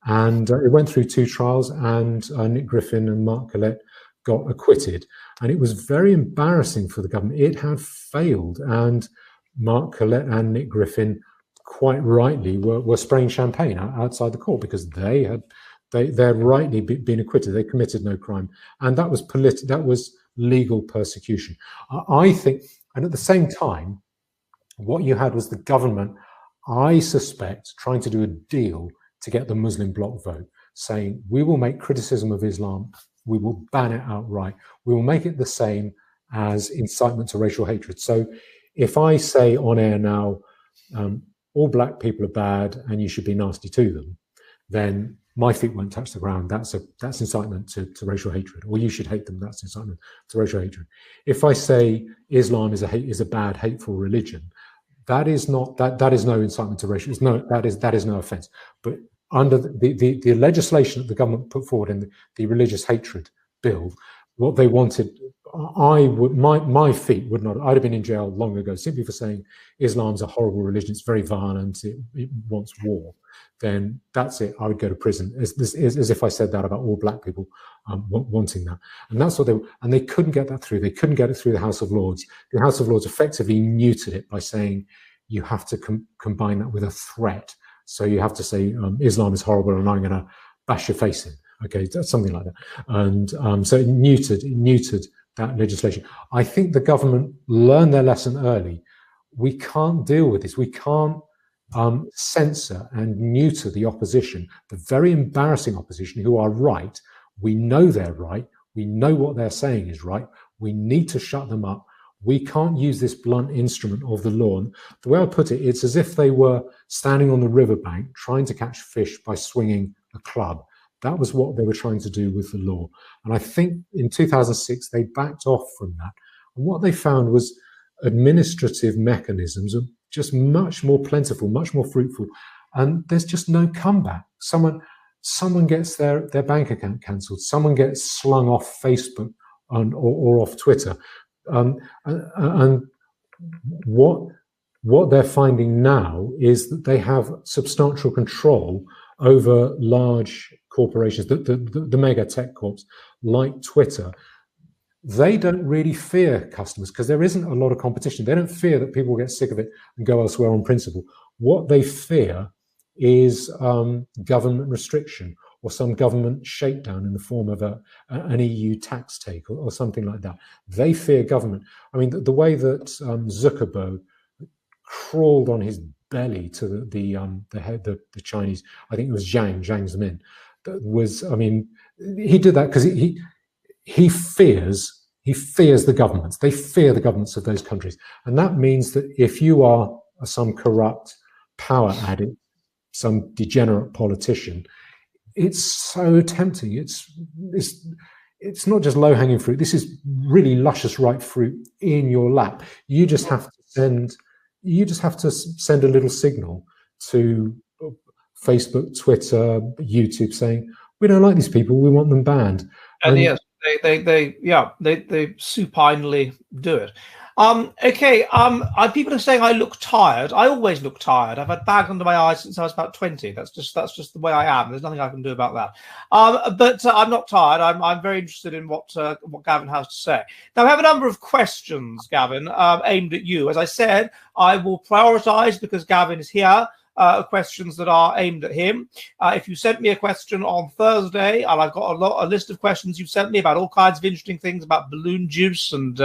And it went through two trials, and Nick Griffin and Mark Collett got acquitted. And it was very embarrassing for the government. It had failed, and Mark Collett and Nick Griffin, quite rightly, were spraying champagne outside the court because they're rightly been acquitted. They committed no crime, and that was legal persecution. I think, and at the same time, what you had was the government, I suspect, trying to do a deal to get the Muslim bloc vote, saying we will make criticism of Islam, we will ban it outright, we will make it the same as incitement to racial hatred. So if I say on air now, all black people are bad and you should be nasty to them, then my feet won't touch the ground. That's incitement to racial hatred. Or you should hate them. That's incitement to racial hatred. If I say Islam is a bad, hateful religion, that is no incitement to racial. That is no offence. But under the legislation that the government put forward in the religious hatred bill, what they wanted, my feet would not. I'd have been in jail long ago simply for saying Islam's a horrible religion. It's very violent. It wants war. Then that's it. I would go to prison. As if I said that about all black people wanting that. And that's what they couldn't get that through. They couldn't get it through the House of Lords. The House of Lords effectively neutered it by saying you have to combine that with a threat. So you have to say Islam is horrible and I'm going to bash your face in. Okay, something like that. And so it neutered that legislation. I think the government learned their lesson early. we can't deal with this. We can't censor and neuter the opposition, the very embarrassing opposition who are right. We know they're right. We know what they're saying is right. We need to shut them up. We can't use this blunt instrument of the law. And the way I put it, it's as if they were standing on the riverbank trying to catch fish by swinging a club. That was what they were trying to do with the law. And I think in 2006, they backed off from that. And what they found was administrative mechanisms are just much more plentiful, much more fruitful. And there's just no comeback. Someone gets their bank account cancelled. Someone gets slung off Facebook or off Twitter. And what they're finding now is that they have substantial control over large corporations, the mega tech corps like Twitter. They don't really fear customers because there isn't a lot of competition. They don't fear that people will get sick of it and go elsewhere on principle. What they fear is government restriction or some government shakedown in the form of an EU tax take or something like that. They fear government. I mean, the way that Zuckerberg crawled on his belly to the Chinese, I think it was Zhang Zemin, that was, I mean, he did that because he fears the governments. They fear the governments of those countries. And that means that if you are some corrupt power addict, some degenerate politician, it's so tempting. It's not just low-hanging fruit. This is really luscious ripe fruit in your lap. You just have to send a little signal to Facebook, Twitter, YouTube saying, we don't like these people, we want them banned. And yes, they supinely do it. People are saying I look tired. I always look tired. I've had bags under my eyes since I was about 20. That's just the way I am. There's nothing I can do about that. But I'm not tired. I'm very interested in what Gavin has to say. Now, I have a number of questions, Gavin, aimed at you. As I said, I will prioritise because Gavin is here. Questions that are aimed at him. If you sent me a question on Thursday, and I've got a list of questions you've sent me about all kinds of interesting things about balloon juice and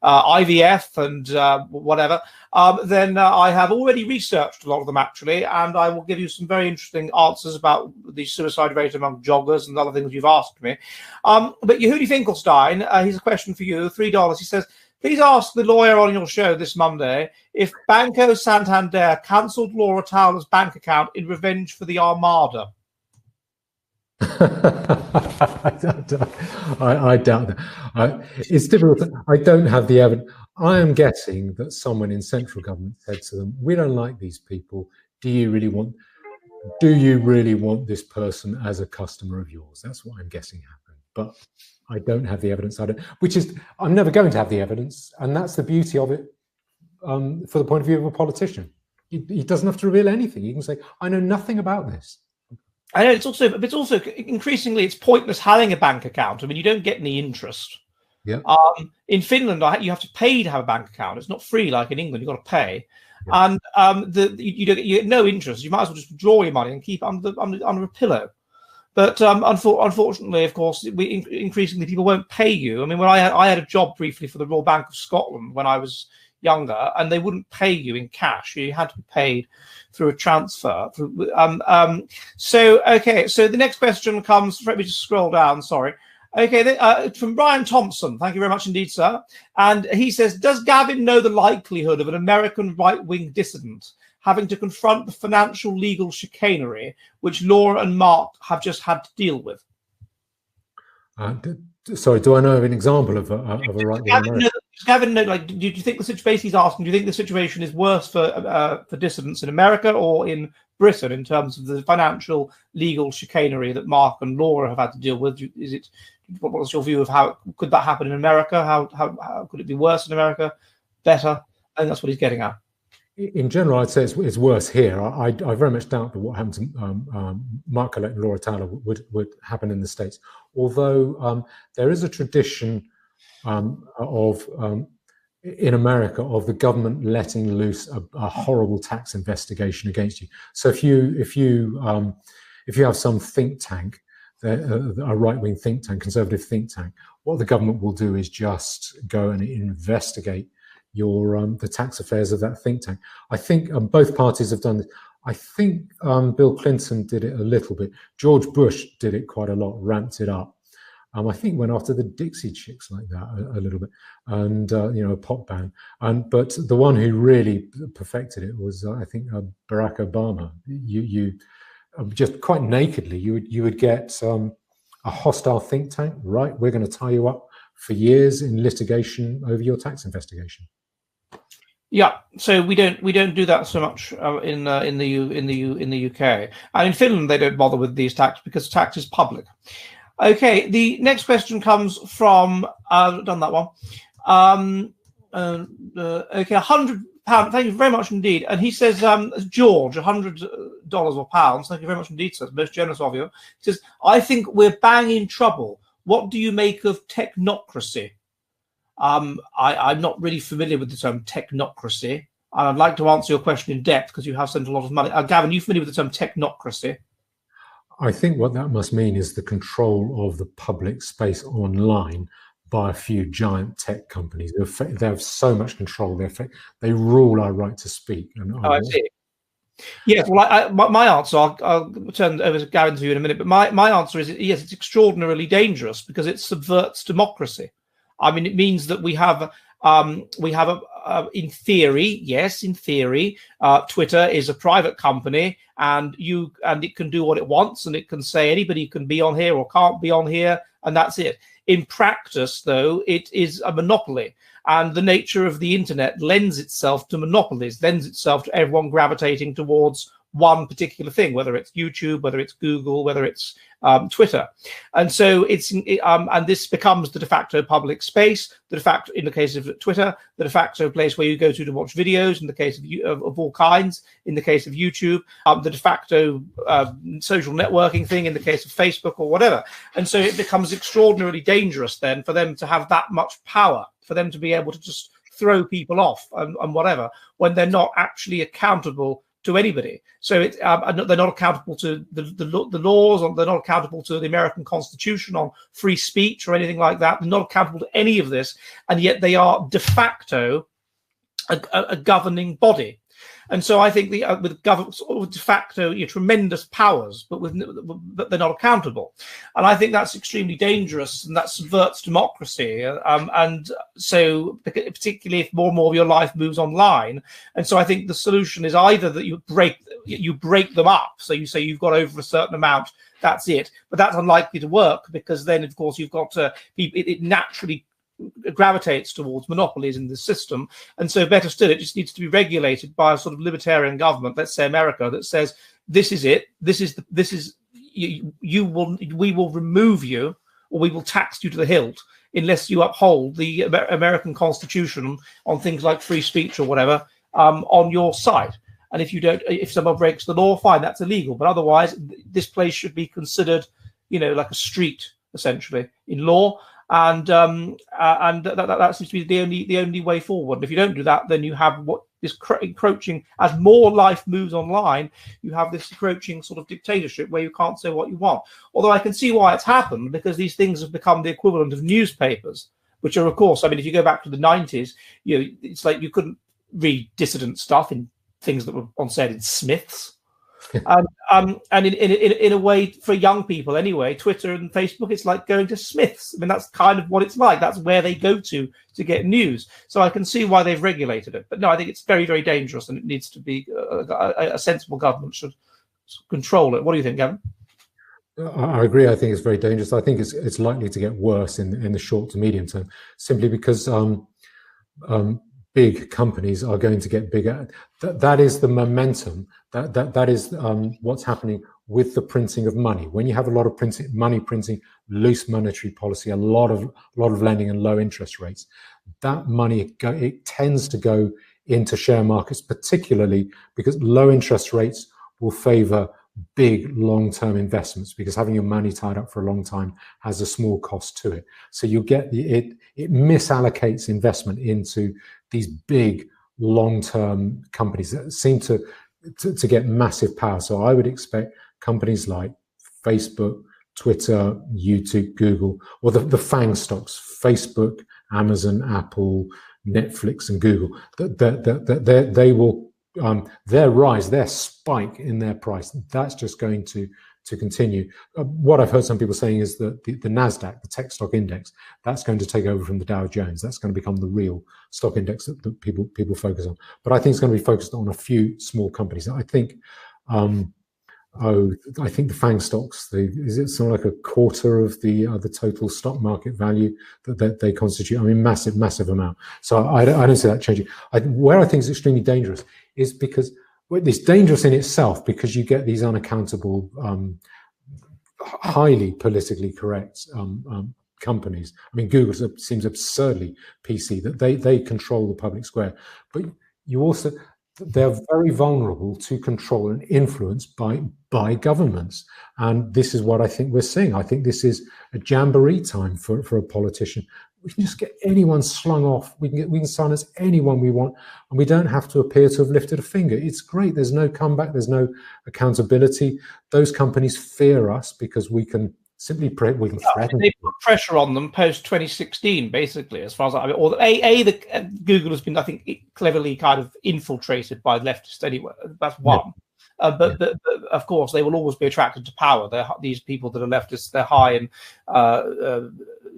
IVF and whatever, then I have already researched a lot of them actually, and I will give you some very interesting answers about the suicide rate among joggers and other things you've asked me. But Yehudi Finkelstein, here's a question for you, $3. He says, please ask the lawyer on your show this Monday if Banco Santander cancelled Laura Towler's bank account in revenge for the Armada. I doubt that. It's difficult. I don't have the evidence. I am guessing that someone in central government said to them, we don't like these people. Do you really want this person as a customer of yours? That's what I'm guessing happened. But I don't have the evidence. I'm never going to have the evidence. And that's the beauty of it for the point of view of a politician. He doesn't have to reveal anything. He can say, I know nothing about this. I know it's also increasingly it's pointless having a bank account. I mean, you don't get any interest. Yeah. In Finland, you have to pay to have a bank account. It's not free like in England. You've got to pay, yeah. And you get no interest. You might as well just withdraw your money and keep it under a pillow. But unfortunately, of course, increasingly people won't pay you. I mean, when I had a job briefly for the Royal Bank of Scotland when I was younger, and they wouldn't pay you in cash. You had to be paid through a transfer. So the next question comes. Let me just scroll down. Sorry. Okay, from Brian Thompson. Thank you very much indeed, sir. And he says, does Gavin know the likelihood of an American right-wing dissident having to confront the financial legal chicanery which Laura and Mark have just had to deal with? Sorry, do I know of an example of a right-wing American? Gavin, do you think the situation he's asking? Do you think the situation is worse for dissidents in America or in Britain in terms of the financial legal chicanery that Mark and Laura have had to deal with? What's your view of how could that happen in America? How could it be worse in America? Better? I think that's what he's getting at. In general, I'd say it's worse here. I very much doubt that what happened to Mark Collett and Laura Towler would happen in the States. Although there is a tradition in America of the government letting loose a horrible tax investigation against you. So if you have some think tank, a right-wing think tank, conservative think tank, what the government will do is just go and investigate the tax affairs of that think tank. I think both parties have done this. I think Bill Clinton did it a little bit. George Bush did it quite a lot, ramped it up. I think went after the Dixie Chicks like that a little bit, and a pop band. But the one who really perfected it was, I think, Barack Obama. You just quite nakedly, you would get a hostile think tank. Right, we're going to tie you up for years in litigation over your tax investigation. Yeah, so we don't do that so much in the UK, and in Finland they don't bother with these tax because tax is public. Okay, the next question comes from done that one. Okay, £100. Thank you very much indeed. And he says, George, $100 or pounds. Thank you very much indeed, sir. Most generous of you. He says, I think we're bang in trouble. What do you make of technocracy? I'm not really familiar with the term technocracy. I'd like to answer your question in depth because you have spent a lot of money. Gavin, are you familiar with the term technocracy? I think what that must mean is the control of the public space online by a few giant tech companies. They have so much control. They rule our right to speak. I see. Yes, well, my answer, I'll turn over to Gavin to you in a minute, but my answer is, yes, it's extraordinarily dangerous because it subverts democracy. I mean, it means that we have in theory, yes, in theory, Twitter is a private company, and it can do what it wants, and it can say anybody can be on here or can't be on here, and that's it. In practice, though, it is a monopoly, and the nature of the internet lends itself to monopolies, lends itself to everyone gravitating towards one particular thing, whether it's YouTube, whether it's Google, whether it's Twitter. And so and this becomes the de facto public space, the de facto, in the case of Twitter, the de facto place where you go to watch videos, in the case of all kinds, in the case of YouTube, the de facto social networking thing in the case of Facebook or whatever. And so it becomes extraordinarily dangerous then for them to have that much power, for them to be able to just throw people off and whatever, when they're not actually accountable to anybody. So they're not accountable to the laws, or they're not accountable to the American Constitution on free speech or anything like that. They're not accountable to any of this, and yet they are de facto a governing body. And so I think with government de facto, tremendous powers, but they're not accountable. And I think that's extremely dangerous, and that subverts democracy. And so particularly if more and more of your life moves online. And so I think the solution is either that you break them up. So you say you've got over a certain amount, that's it. But that's unlikely to work, because then, of course, you've got it naturally gravitates towards monopolies in the system. And so better still, it just needs to be regulated by a sort of libertarian government, let's say America, that says this is it, we will remove you, or we will tax you to the hilt unless you uphold the American Constitution on things like free speech or whatever on your site. And if you don't, if someone breaks the law, fine, that's illegal. But otherwise, this place should be considered, like a street, essentially, in law. And that seems to be the only way forward. And if you don't do that, then you have what is encroaching, as more life moves online, you have this encroaching sort of dictatorship where you can't say what you want. Although I can see why it's happened, because these things have become the equivalent of newspapers, which are, of course, I mean, if you go back to the 90s, it's like you couldn't read dissident stuff in things that were on said in Smiths. And in a way, for young people anyway, Twitter and Facebook, it's like going to Smiths. I mean, that's kind of what it's like. That's where they go to get news. So I can see why they've regulated it. But no, I think it's very, very dangerous, and it needs to be a sensible government should control it. What do you think, Gavin? I agree. I think it's very dangerous. I think it's likely to get worse in the short to medium term, simply because big companies are going to get bigger. That is the momentum. That is what's happening with the printing of money. When you have a lot of money printing, loose monetary policy, a lot of lending and low interest rates, that money it tends to go into share markets, particularly because low interest rates will favor big long-term investments, because having your money tied up for a long time has a small cost to it. So you get it misallocates investment into these big long-term companies that seem to get massive power. So I would expect companies like Facebook, Twitter, YouTube, Google, or the FANG stocks, Facebook, Amazon, Apple, Netflix and Google, that they will their rise, their spike in their price, that's just going to continue. What I've heard some people saying is that the NASDAQ, the tech stock index, that's going to take over from the Dow Jones. That's going to become the real stock index that people focus on. But I think it's going to be focused on a few small companies. I think I think the FANG stocks, is it something like a quarter of the total stock market value that they constitute? I mean, massive amount. So I don't see that changing. Where I think it's extremely dangerous is because it's dangerous in itself because you get these unaccountable, highly politically correct companies. I mean, Google seems absurdly PC that they control the public square, but you also, they're very vulnerable to control and influence by governments. And this is what I think we're seeing. I think this is a jamboree time for a politician. We can just get anyone slung off. We can silence anyone we want, and we don't have to appear to have lifted a finger. It's great. There's no comeback. There's no accountability. Those companies fear us because we can simply threaten. They put pressure on them post 2016, basically, as far as I mean. Or Google has been, I think, cleverly kind of infiltrated by leftists anyway. That's one. Yeah. But of course, they will always be attracted to power. These people that are leftists, they're high in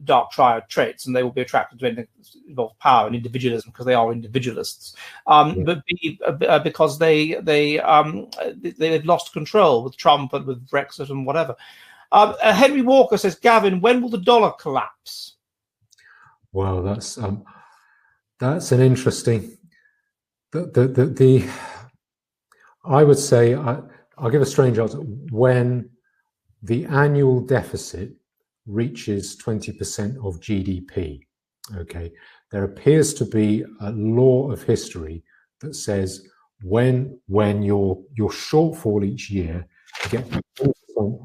dark triad traits, and they will be attracted to anything that involves power and individualism because they are individualists. But because they've lost control with Trump and with Brexit and whatever. Henry Walker says, Gavin, when will the dollar collapse? Well, that's an interesting. I would say I'll give a strange answer. When the annual deficit reaches 20% of GDP, okay, there appears to be a law of history that says when your shortfall each year gets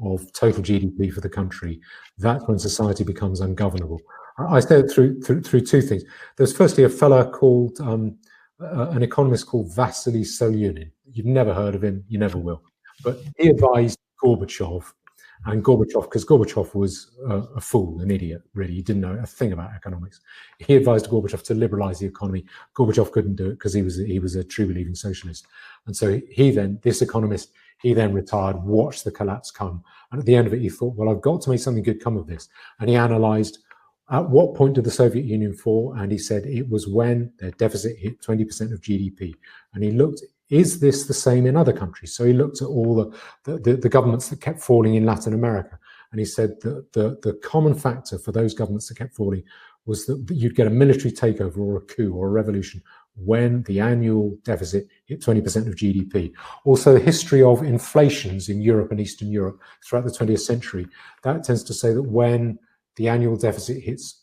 of total GDP for the country, that's when society becomes ungovernable. I say it through two things. There's firstly a fellow called an economist called Vasily Solyunin. You've never heard of him, you never will. But he advised Gorbachev, because Gorbachev was a fool, an idiot, really. He didn't know a thing about economics. He advised Gorbachev to liberalize the economy. Gorbachev couldn't do it because he was a true believing socialist. And so this economist, he then retired, watched the collapse come. And at the end of it, he thought, well, I've got to make something good come of this. And he analyzed at what point did the Soviet Union fall? And he said it was when their deficit hit 20% of GDP. And he looked, is this the same in other countries? So he looked at all the governments that kept falling in Latin America. And he said that the common factor for those governments that kept falling was that you'd get a military takeover or a coup or a revolution when the annual deficit hit 20% of GDP. Also, the history of inflations in Europe and Eastern Europe throughout the 20th century, that tends to say that when the annual deficit hits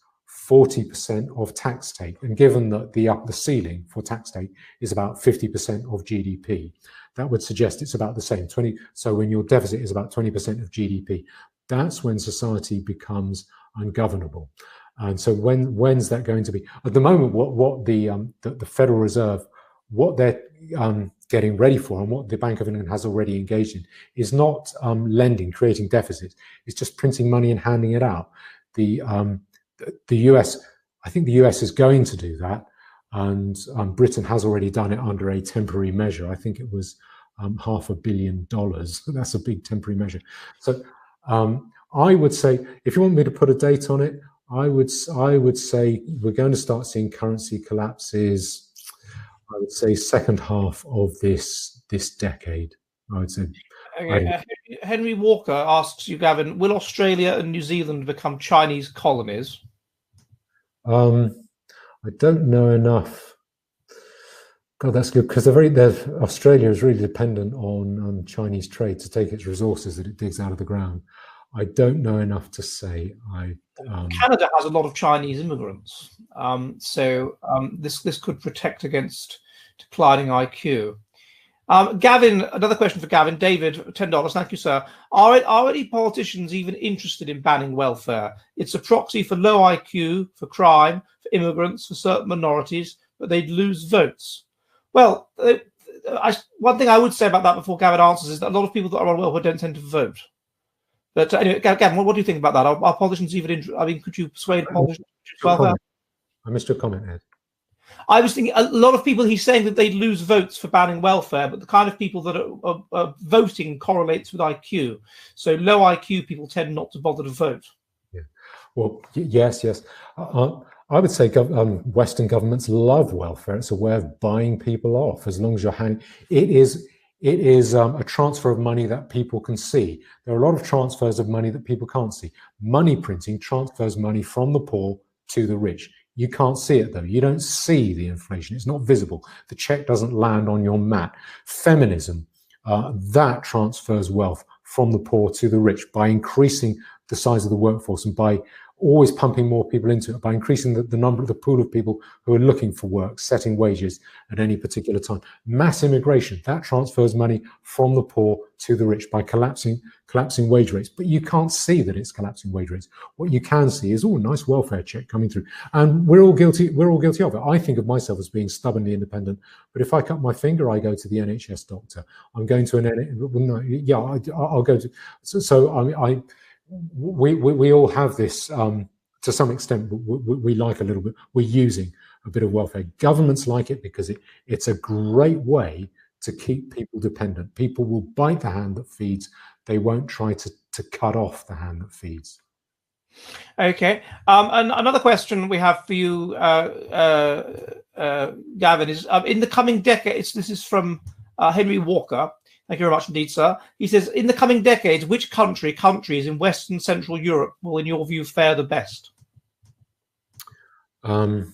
40% of tax take, and given that the ceiling for tax take is about 50% of GDP, that would suggest it's about the same. So when your deficit is about 20% of GDP, that's when society becomes ungovernable. And so when's that going to be? At the moment, what the Federal Reserve, what they're getting ready for, and what the Bank of England has already engaged in, is not lending, creating deficits. It's just printing money and handing it out. The US, I think the US is going to do that, and Britain has already done it under a temporary measure. I think it was $500 million. That's a big temporary measure. So I would say, if you want me to put a date on it, I would say we're going to start seeing currency collapses, I would say second half of this decade. I would say. Okay. Henry Walker asks you, Gavin, will Australia and New Zealand become Chinese colonies? I don't know enough. God, that's good, because Australia is really dependent on Chinese trade to take its resources that it digs out of the ground. I don't know enough to say. Canada has a lot of Chinese immigrants, so this could protect against declining IQ. Gavin, another question for Gavin. David, $10. Thank you, sir. Are any politicians even interested in banning welfare? It's a proxy for low IQ, for crime, for immigrants, for certain minorities, but they'd lose votes. Well, one thing I would say about that before Gavin answers is that a lot of people that are on welfare don't tend to vote. But anyway, Gavin, what do you think about that? Are politicians even interested? I mean, could you persuade politicians to welfare? I missed your comment, Ed. I was thinking a lot of people, he's saying that they'd lose votes for banning welfare, but the kind of people that are voting correlates with IQ. So low IQ people tend not to bother to vote. Yeah. Well, yes. I would say Western governments love welfare. It's a way of buying people off. As long as you're handing, it is a transfer of money that people can see. There are a lot of transfers of money that people can't see. Money printing transfers money from the poor to the rich. You can't see it though. You don't see the inflation. It's not visible. The check doesn't land on your mat. Feminism, that transfers wealth from the poor to the rich by increasing the size of the workforce and by always pumping more people into it, by increasing the pool of people who are looking for work, setting wages at any particular time. Mass immigration, that transfers money from the poor to the rich by collapsing wage rates. But you can't see that it's collapsing wage rates. What you can see is, oh, nice welfare check coming through. And we're all guilty of it. I think of myself as being stubbornly independent, but if I cut my finger, I go to the NHS doctor. I'm going to I'll go to, we all have this to some extent. We like a little bit. We're using a bit of welfare. Governments like it because it's a great way to keep people dependent. People will bite the hand that feeds. They won't try to cut off the hand that feeds. Okay. And another question we have for you, Gavin, is in the coming decades. This is from Henry Walker. Thank you very much indeed, sir. He says, in the coming decades, which countries in Western Central Europe will, in your view, fare the best? That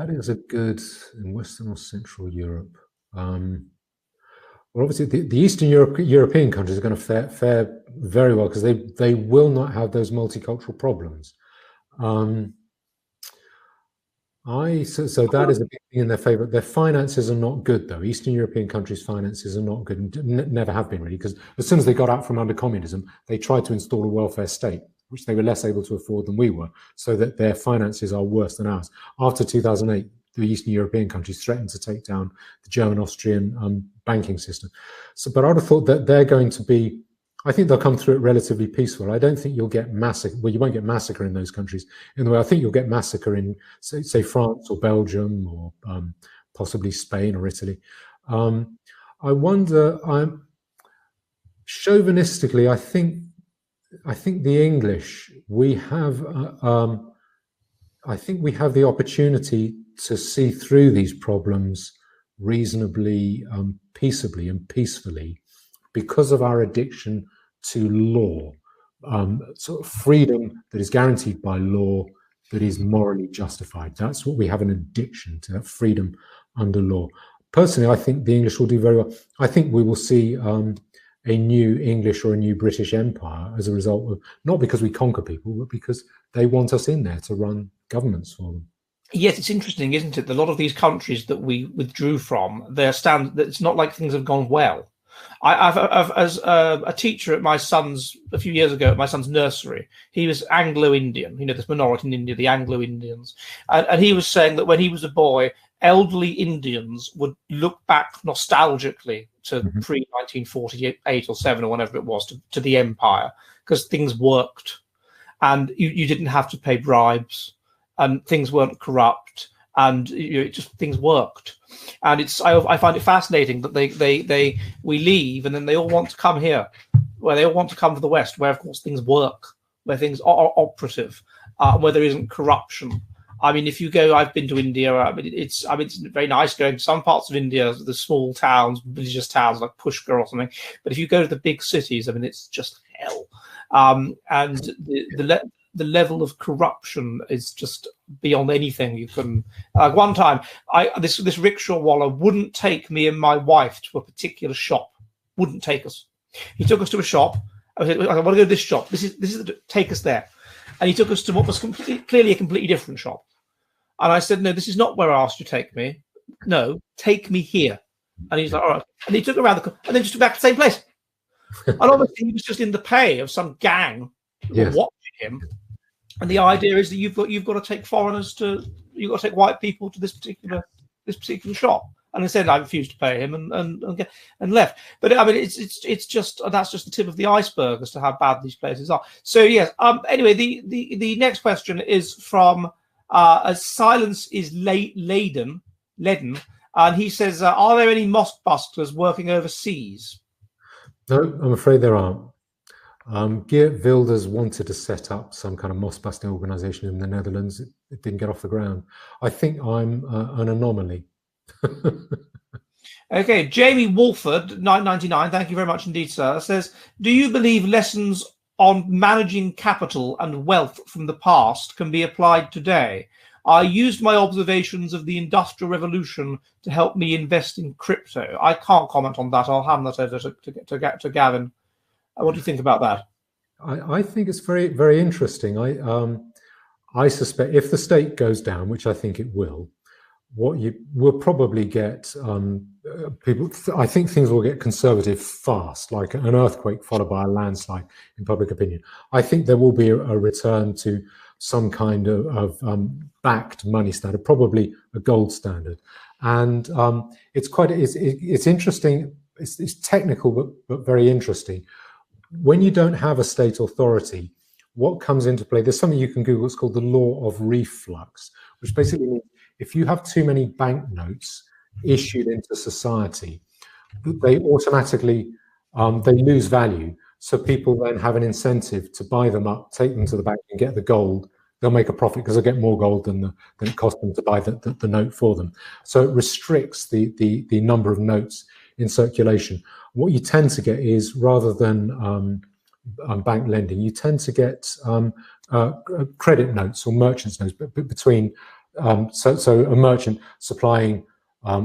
is a good, in Western or Central Europe. Well, obviously, the Eastern European countries are going to fare very well because they will not have those multicultural problems. So that is a big thing in their favour. Their finances are not good, though. Eastern European countries' finances are not good, and never have been really, because as soon as they got out from under communism, they tried to install a welfare state, which they were less able to afford than we were, so that their finances are worse than ours. After 2008, the Eastern European countries threatened to take down the German-Austrian banking system. But I'd have thought that they're going to be, I think they'll come through it relatively peaceful. I don't think you'll get massacre. Well, you won't get massacre in those countries. In the way I think you'll get massacre in, say France or Belgium or possibly Spain or Italy. I wonder. Chauvinistically, I think the English, we have. I think we have the opportunity to see through these problems reasonably, peaceably and peacefully, because of our addiction to law, sort of freedom that is guaranteed by law, that is morally justified. That's what we have, an addiction to, that freedom under law. Personally, I think the English will do very well. I think we will see a new English or a new British Empire as a result of, not because we conquer people, but because they want us in there to run governments for them. Yes, it's interesting, isn't it? A lot of these countries that we withdrew from, it's not like things have gone well. I've as a teacher at my son's, a few years ago, at my son's nursery, he was Anglo-Indian, this minority in India, the Anglo-Indians. And he was saying that when he was a boy, elderly Indians would look back nostalgically to pre-1948 or 7 or whatever it was, to the empire, because things worked. And you didn't have to pay bribes, and things weren't corrupt, and things worked. And I find it fascinating that we leave, and then they all want to come here, where they all want to come to the West, where of course things work, where things are operative, where there isn't corruption. I mean, if you go, I've been to India. It's very nice going to some parts of India, the small towns, religious towns like Pushkar or something. But if you go to the big cities, it's just hell. And the level of corruption is just beyond anything you can. One time, this rickshaw wallah wouldn't take me and my wife to a particular shop. Wouldn't take us. He took us to a shop. I said, I want to go to this shop. This is take us there. And he took us to what was clearly a completely different shop. And I said, no, this is not where I asked you to take me. No, take me here. And he's like, all right. And he took around and then just took back to the same place. And obviously he was just in the pay of some gang that were watching him. And the idea is that you've got to take foreigners you've got to take white people to this particular shop. And instead, I refused to pay him and left. But it's just, that's just the tip of the iceberg as to how bad these places are. So yes. Anyway, the next question is from Silence is leaden, and he says, are there any mosque busters working overseas? No, I'm afraid there aren't. Geert Wilders wanted to set up some kind of mosque busting organization in the Netherlands. It didn't get off the ground. I think I'm an anomaly. Okay, Jamie Walford, 999, thank you very much indeed, sir, says, do you believe lessons on managing capital and wealth from the past can be applied today? I used my observations of the Industrial Revolution to help me invest in crypto. I can't comment on that. I'll hand that over to Gavin. What do you think about that? I think it's very, very interesting. I suspect if the state goes down, which I think it will, what you will probably get people. I think things will get conservative fast, like an earthquake followed by a landslide in public opinion. I think there will be a return to some kind of backed money standard, probably a gold standard, and it's interesting. It's technical, but very interesting. When you don't have a state authority, what comes into play? There's something you can Google. It's called the law of reflux, which basically means if you have too many banknotes issued into society, they automatically they lose value. So people then have an incentive to buy them up, take them to the bank, and get the gold. They'll make a profit because they'll get more gold than it cost them to buy the note for them. So it restricts the number of notes in circulation. What you tend to get is, rather than bank lending, you tend to get credit notes or merchants notes between. So a merchant supplying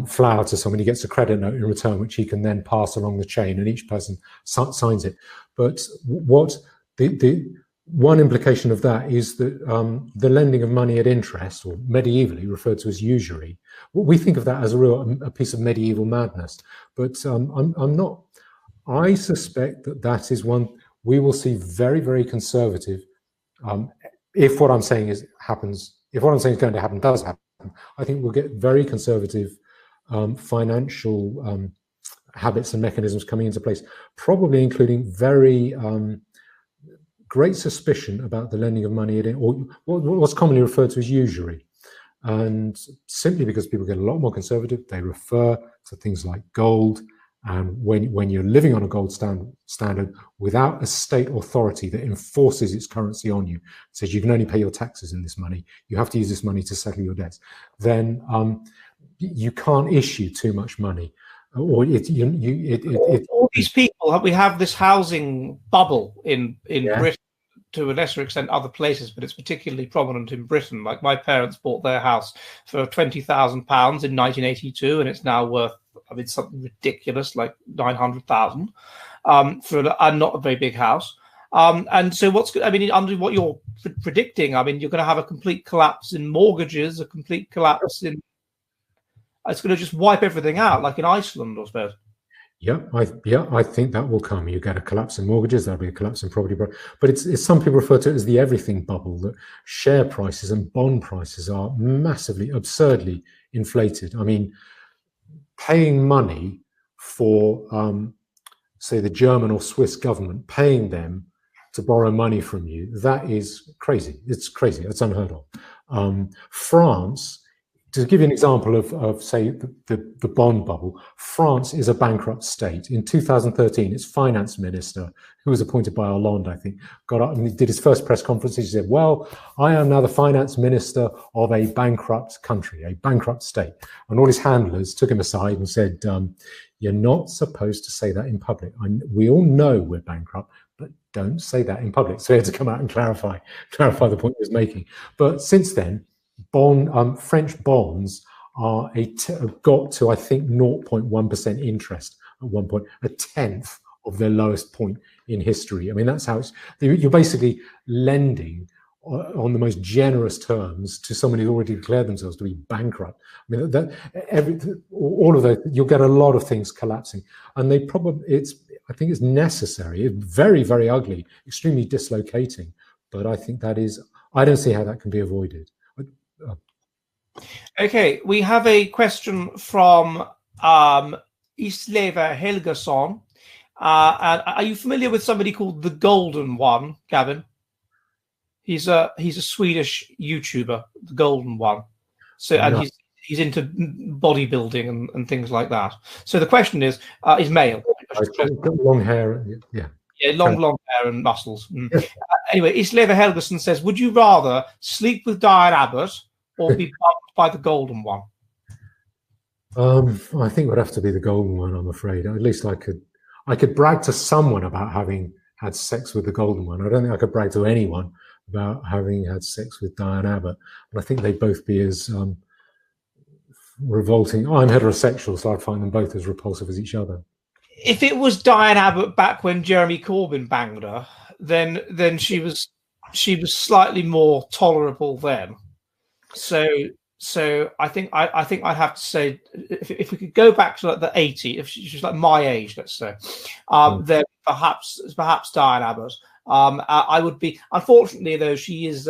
flour to someone, he gets a credit note in return, which he can then pass along the chain, and each person signs it. But what the one implication of that is that the lending of money at interest, or medievally referred to as usury, we think of that as a piece of medieval madness. But I'm not. I suspect that is one we will see very, very conservative. If what I'm saying is happens, if what I'm saying is going to happen does happen, I think we'll get very conservative financial habits and mechanisms coming into place, probably including very great suspicion about the lending of money, or what's commonly referred to as usury. And simply because people get a lot more conservative, they refer to things like gold. And when you're living on a gold standard without a state authority that enforces its currency on you, says you can only pay your taxes in this money, you have to use this money to settle your debts, then you can't issue too much money. Or all these people, we have this housing bubble in Britain, to a lesser extent other places, but it's particularly prominent in Britain. Like, my parents bought their house for £20,000 in 1982, and it's now worth, something ridiculous like 900,000 for not a very big house. And so under what you're predicting, you're going to have a complete collapse in mortgages, a complete collapse in. It's going to just wipe everything out, like in Iceland, I suppose. I think that will come. You get a collapse in mortgages, there'll be a collapse in property, but it's some people refer to it as the everything bubble. That share prices and bond prices are massively, absurdly inflated. Paying money for, say, the German or Swiss government, paying them to borrow money from you, that is crazy. It's crazy. It's unheard of. France. To give you an example of say, the bond bubble, France is a bankrupt state. In 2013, its finance minister, who was appointed by Hollande, I think, got up and he did his first press conference. He said, well, I am now the finance minister of a bankrupt country, a bankrupt state. And all his handlers took him aside and said, you're not supposed to say that in public. We all know we're bankrupt, but don't say that in public. So he had to come out and clarify the point he was making. But since then, French bonds are got to, I think, 0.1% interest at one point, a tenth of their lowest point in history. That's how you're basically lending on the most generous terms to someone who's already declared themselves to be bankrupt. All of that, you'll get a lot of things collapsing, and I think it's necessary. It's very, very ugly, extremely dislocating, but I think I don't see how that can be avoided. Okay, we have a question from Isleva Helgason. And are you familiar with somebody called the Golden One, Gavin? He's a Swedish YouTuber, the golden one. So and he's into bodybuilding and things like that. So the question is male. Long hair, yeah. Yeah, long hair and muscles. Anyway, Isleva Helgeson says, would you rather sleep with Diane Abbott or be bumped by the golden one? I think it would have to be the golden one, I'm afraid. At least I could brag to someone about having had sex with the golden one. I don't think I could brag to anyone about having had sex with Diane Abbott. And I think they'd both be as revolting. I'm heterosexual, so I'd find them both as repulsive as each other. If it was Diane Abbott back when Jeremy Corbyn banged her, then she was slightly more tolerable then. So I think I'd have to say if we could go back to like the 80s, if she's like my age, let's say, then perhaps Diane Abbott. I would be. Unfortunately, though, she's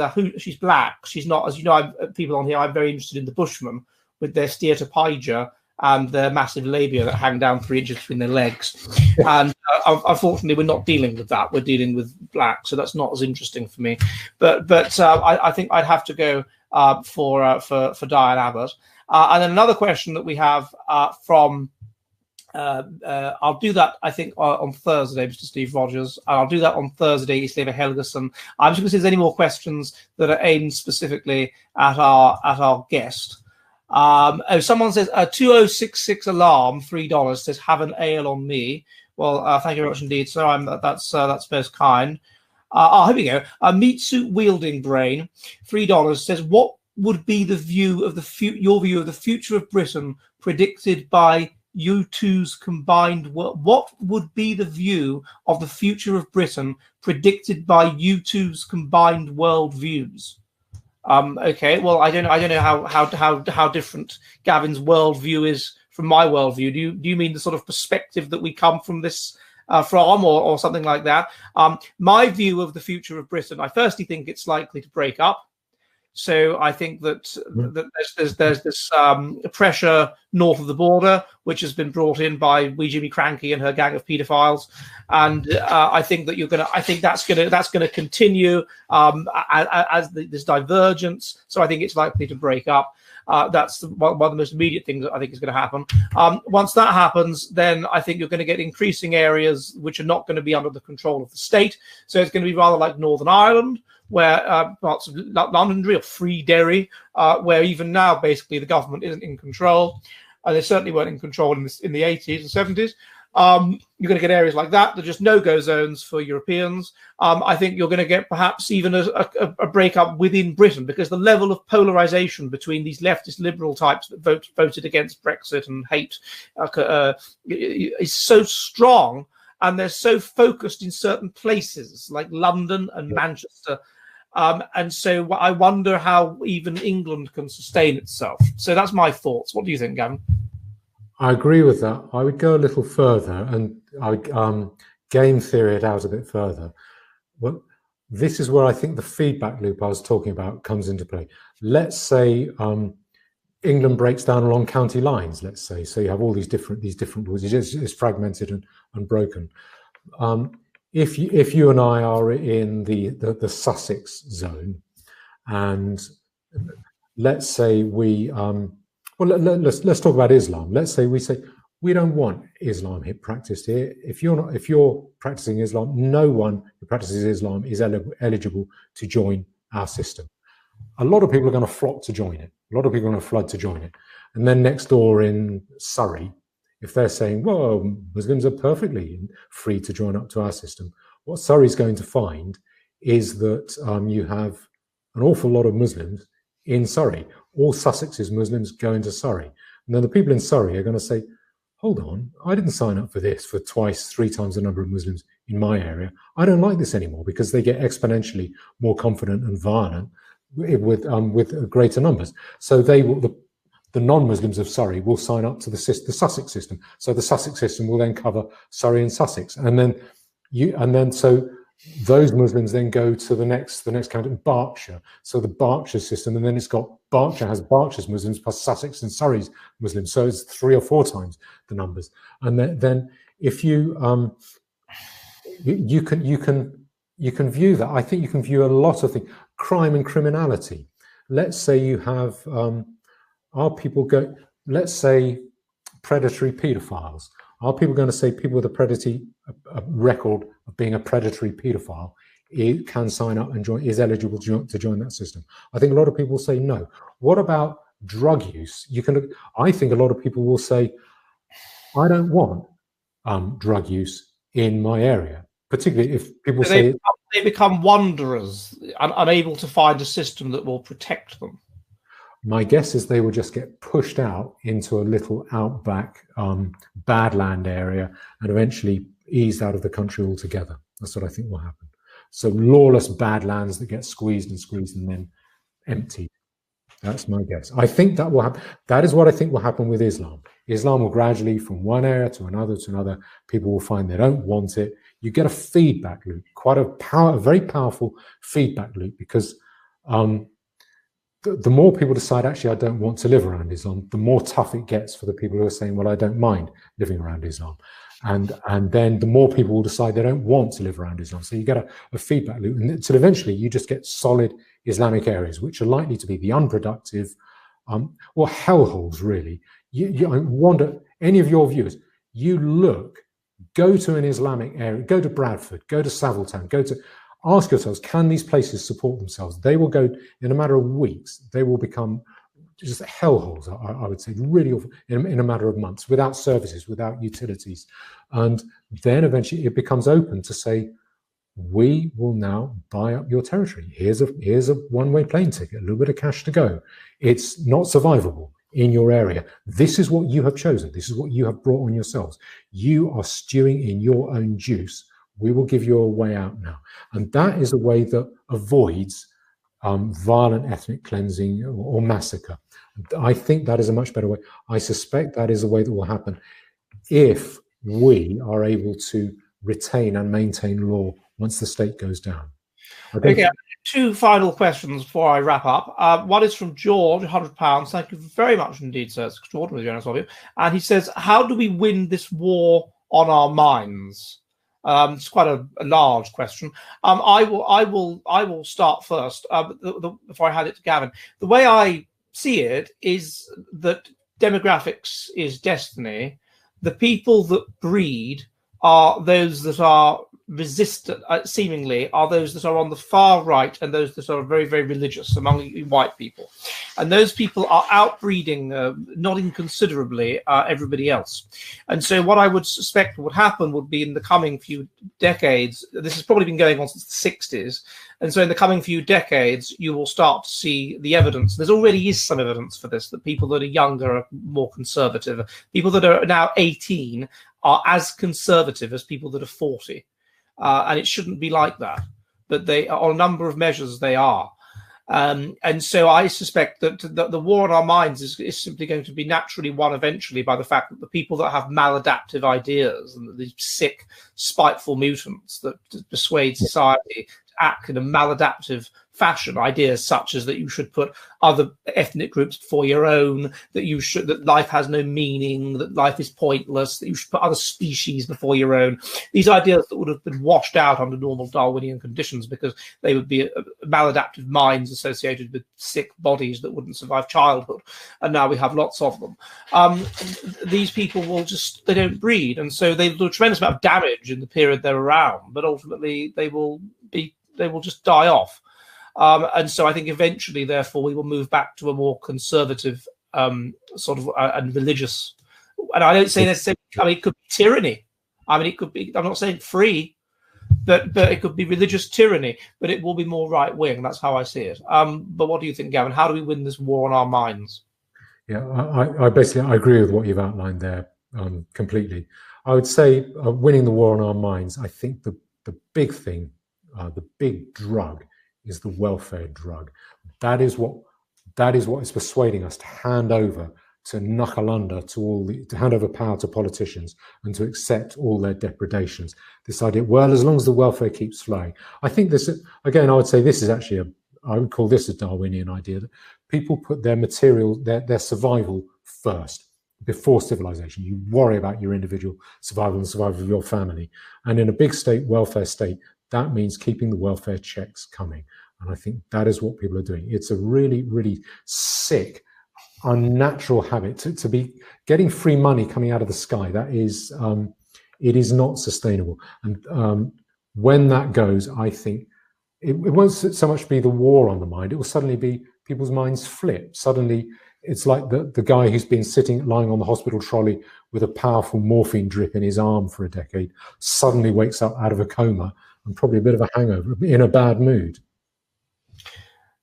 black. She's not, as you know. People on here, I'm very interested in the Bushmen with their steatopygia and their massive labia that hang down 3 inches between their legs. And unfortunately, we're not dealing with that. We're dealing with black, so that's not as interesting for me. But I think I'd have to go for Diane Abbott. And then another question that we have from I'll do that, I think, on Thursday, Mr. Steve Rogers. I'll do that on Thursday, Isleva Helgeson. I'm just going to see if there's any more questions that are aimed specifically at our guest. Someone says 2066 alarm, $3 says have an ale on me. Well, thank you very much indeed. So that's most kind. Here we go. Meat suit wielding brain, $3 says what would be the view of your view of the future of Britain predicted by you two's combined what would be the view of the future of Britain predicted by you two's combined world views? Okay, well, I don't know how different Gavin's worldview is from my worldview. Do you mean the sort of perspective that we come from this from, or something like that? My view of the future of Britain, I firstly think it's likely to break up. So I think that there's this pressure north of the border, which has been brought in by wee Jimmy Cranky and her gang of paedophiles, and I think that I think that's gonna continue as this divergence. So I think it's likely to break up. That's one of the most immediate things that I think is going to happen. Once that happens, then I think you're going to get increasing areas which are not going to be under the control of the state. So it's going to be rather like Northern Ireland, where parts of Londonderry or Free Derry, where even now basically the government isn't in control. They certainly weren't in control in the 80s and 70s. You're going to get areas like that. They're just no-go zones for Europeans. I think you're going to get perhaps even a breakup within Britain, because the level of polarization between these leftist liberal types that voted against Brexit and hate is so strong, and they're so focused in certain places like London and Manchester. And so I wonder how even England can sustain itself. So that's my thoughts. What do you think, Gavin? I agree with that. I would go a little further and I would game theory it out a bit further. Well, this is where I think the feedback loop I was talking about comes into play. Let's say England breaks down along county lines, let's say. So you have all these different rules. It's fragmented and broken. If you and I are in the Sussex zone, and let's say we let's talk about Islam. Let's say we say we don't want Islam practiced here. If you're practicing Islam, no one who practices Islam is eligible to join our system. A lot of people are going to flock to join it. A lot of people are going to flood to join it. And then next door in Surrey, if they're saying, well, Muslims are perfectly free to join up to our system, what Surrey's going to find is that you have an awful lot of Muslims in Surrey. All Sussex's Muslims go into Surrey. And then the people in Surrey are going to say, hold on, I didn't sign up for this for 3 times the number of Muslims in my area. I don't like this anymore, because they get exponentially more confident and violent with greater numbers. So they will, the non-Muslims of Surrey will sign up to the Sussex system. So the Sussex system will then cover Surrey and Sussex. And then so those Muslims then go to the next county, Berkshire. So the Berkshire system, and then Berkshire has Berkshire's Muslims plus Sussex and Surrey's Muslims. So it's 3 or 4 times the numbers. And then if you you can view that. I think you can view a lot of things. Crime and criminality. Let's say you have, let's say predatory paedophiles. Are people going to say people with a record of being a predatory paedophile can sign up and is eligible to join that system? I think a lot of people say no. What about drug use? I think a lot of people will say, I don't want drug use in my area, particularly if people say they become wanderers, unable to find a system that will protect them. My guess is they will just get pushed out into a little outback badland area and eventually eased out of the country altogether. That's what I think will happen. So lawless badlands that get squeezed and then emptied. That's my guess. I think that will happen. That is what I think will happen with Islam. Islam will gradually, from one area to another, people will find they don't want it. You get a feedback loop, a very powerful feedback loop, because the more people decide, actually, I don't want to live around Islam, the more tough it gets for the people who are saying, well, I don't mind living around Islam. And then the more people will decide they don't want to live around Islam. So you get a feedback loop. And so eventually you just get solid Islamic areas, which are likely to be the unproductive, hellholes, really. I wonder, any of your viewers, go to an Islamic area, go to Bradford, go to Saviltown, ask yourselves, can these places support themselves? They will go, in a matter of weeks, they will become just hellholes, I would say, really awful, in a matter of months, without services, without utilities. And then eventually it becomes open to say, we will now buy up your territory. Here's a one-way plane ticket, a little bit of cash to go. It's not survivable in your area. This is what you have chosen. This is what you have brought on yourselves. You are stewing in your own juice. We will give you a way out now. And that is a way that avoids violent ethnic cleansing or massacre. I think that is a much better way. I suspect that is a way that will happen if we are able to retain and maintain law once the state goes down. Okay, two final questions before I wrap up. One is from George, £100. Thank you very much indeed, sir. It's extraordinarily generous of you. And he says, how do we win this war on our minds? It's quite a large question. I will start first before I hand it to Gavin. The way I see it is that demographics is destiny. The people that breed are those that are resistant, seemingly, are those that are on the far right and those that are very, very religious among white people. And those people are outbreeding, not inconsiderably, everybody else. And so what I would suspect would happen would be in the coming few decades, this has probably been going on since the 60s, and so in the coming few decades, you will start to see the evidence. There's already is some evidence for this, that people that are younger are more conservative. People that are now 18 are as conservative as people that are 40. And it shouldn't be like that. But they, on a number of measures, they are. And so I suspect that the war on our minds is simply going to be naturally won eventually by the fact that the people that have maladaptive ideas and these sick, spiteful mutants that persuade society to act in a maladaptive fashion, ideas such as that you should put other ethnic groups before your own, that life has no meaning, that life is pointless, that you should put other species before your own. These ideas that would have been washed out under normal Darwinian conditions because they would be maladaptive minds associated with sick bodies that wouldn't survive childhood. And now we have lots of them. These people they don't breed. And so they do a tremendous amount of damage in the period they're around, but ultimately they will just die off. And so I think eventually, therefore, we will move back to a more conservative sort of and religious. And I don't say necessarily, it could be tyranny. It could be, I'm not saying free, but it could be religious tyranny, but it will be more right wing. That's how I see it. But what do you think, Gavin? How do we win this war on our minds? Yeah, I agree with what you've outlined there completely. I would say winning the war on our minds, I think the big thing, the big drug, is the welfare drug. That is what is persuading us to hand over, to knuckle under to hand over power to politicians and to accept all their depredations. This idea, well, as long as the welfare keeps flowing. I think this, again, I would say this is actually I would call this a Darwinian idea, that people put their material, their survival first before civilization. You worry about your individual survival and survival of your family. And in a big state, welfare state, that means keeping the welfare checks coming. And I think that is what people are doing. It's a really, really sick, unnatural habit to be getting free money coming out of the sky. That is, it is not sustainable. And when that goes, I think it won't so much be the war on the mind. It will suddenly be people's minds flip. Suddenly, it's like the guy who's been lying on the hospital trolley with a powerful morphine drip in his arm for a decade, suddenly wakes up out of a coma and probably a bit of a hangover, in a bad mood.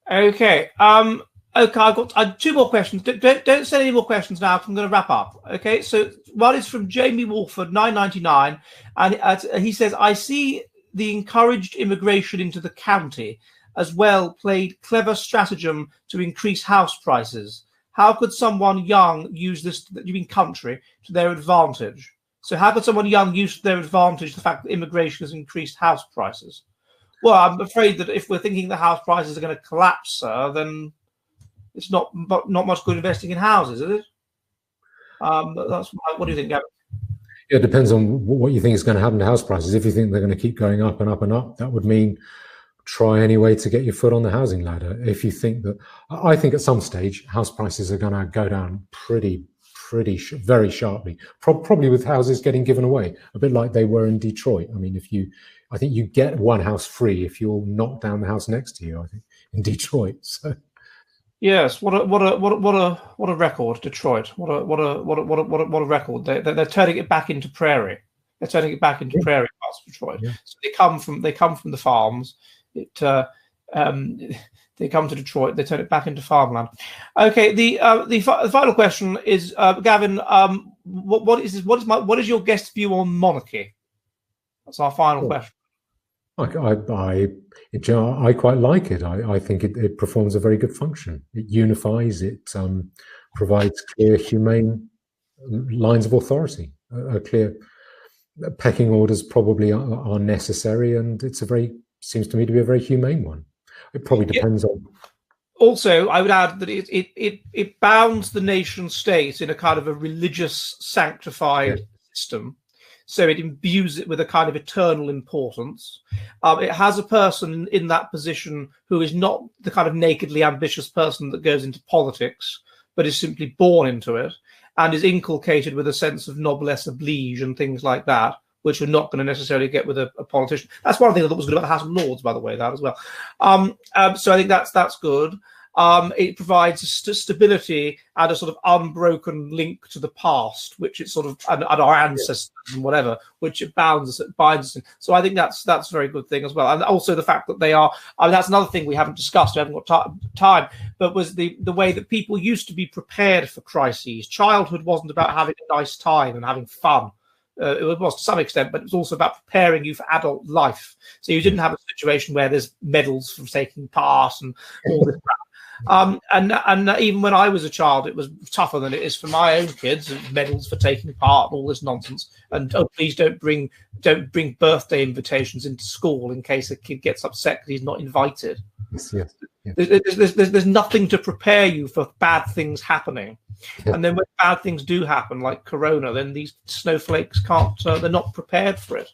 Okay. Okay, I've got 2 more questions. Don't send any more questions now, because I'm going to wrap up. Okay, so one is from Jamie Wolford, 9.99, and he says, I see the encouraged immigration into the county as well played clever stratagem to increase house prices. How could someone young use this, you mean country, to their advantage? So how could someone young use to their advantage the fact that immigration has increased house prices? Well, I'm afraid that if we're thinking the house prices are going to collapse, sir, then it's not much good investing in houses, is it? What do you think, Gavin? Yeah, it depends on what you think is going to happen to house prices. If you think they're going to keep going up and up and up, that would mean try any way to get your foot on the housing ladder. If you think that, I think at some stage house prices are going to go down very sharply, probably with houses getting given away, a bit like they were in Detroit. I mean, I think you get one house free if you'll knock down the house next to you, I think, in Detroit. So. Yes, what a record, Detroit. What a record. They're turning it back into prairie. They're turning it back into prairie parts of Detroit. Yeah. So they come from the farms. They come to Detroit. They turn it back into farmland. Okay. The final question is, Gavin. What is your guest view on monarchy? That's our final question. I quite like it. I think it performs a very good function. It unifies. It provides clear, humane lines of authority. A clear pecking orders probably are necessary, and seems to me to be a very humane one. It probably depends on. Also, I would add that it bounds the nation state in a kind of a religious, sanctified system. So it imbues it with a kind of eternal importance. It has a person in that position who is not the kind of nakedly ambitious person that goes into politics, but is simply born into it and is inculcated with a sense of noblesse oblige and things like that, which you're not going to necessarily get with a politician. That's one thing I thought was good about the House of Lords, by the way, that as well. So I think that's good. It provides a stability and a sort of unbroken link to the past, which it's sort of and our ancestors and whatever, which it binds us in. So I think that's a very good thing as well. And also the fact that they are. I mean, that's another thing we haven't discussed. We haven't got time. But was the way that people used to be prepared for crises. Childhood wasn't about having a nice time and having fun. It was to some extent, but it was also about preparing you for adult life. So you didn't have a situation where there's medals for taking part and all this crap. And even when I was a child, it was tougher than it is for my own kids. Medals for taking part, all this nonsense. And please don't bring birthday invitations into school in case a kid gets upset because he's not invited. Yes. There's nothing to prepare you for bad things happening. Yeah. And then when bad things do happen, like Corona, then these snowflakes can't. They're not prepared for it.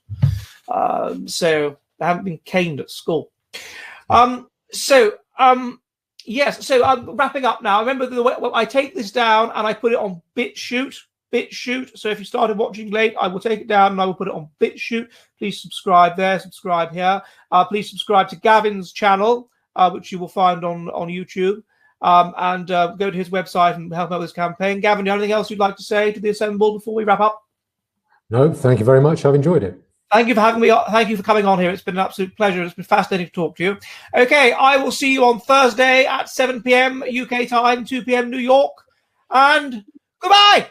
So they haven't been caned at school. Yes, so I'm wrapping up now. Remember, I take this down and I put it on BitChute. So if you started watching late, I will take it down and I will put it on BitChute. Please subscribe there, subscribe here. Please subscribe to Gavin's channel, which you will find on YouTube. And go to his website and help out with his campaign. Gavin, do you have anything else you'd like to say to the assembled before we wrap up? No, thank you very much. I've enjoyed it. Thank you for having me. Thank you for coming on here. It's been an absolute pleasure. It's been fascinating to talk to you. Okay, I will see you on Thursday at 7 p.m. UK time, 2 p.m. New York. And goodbye.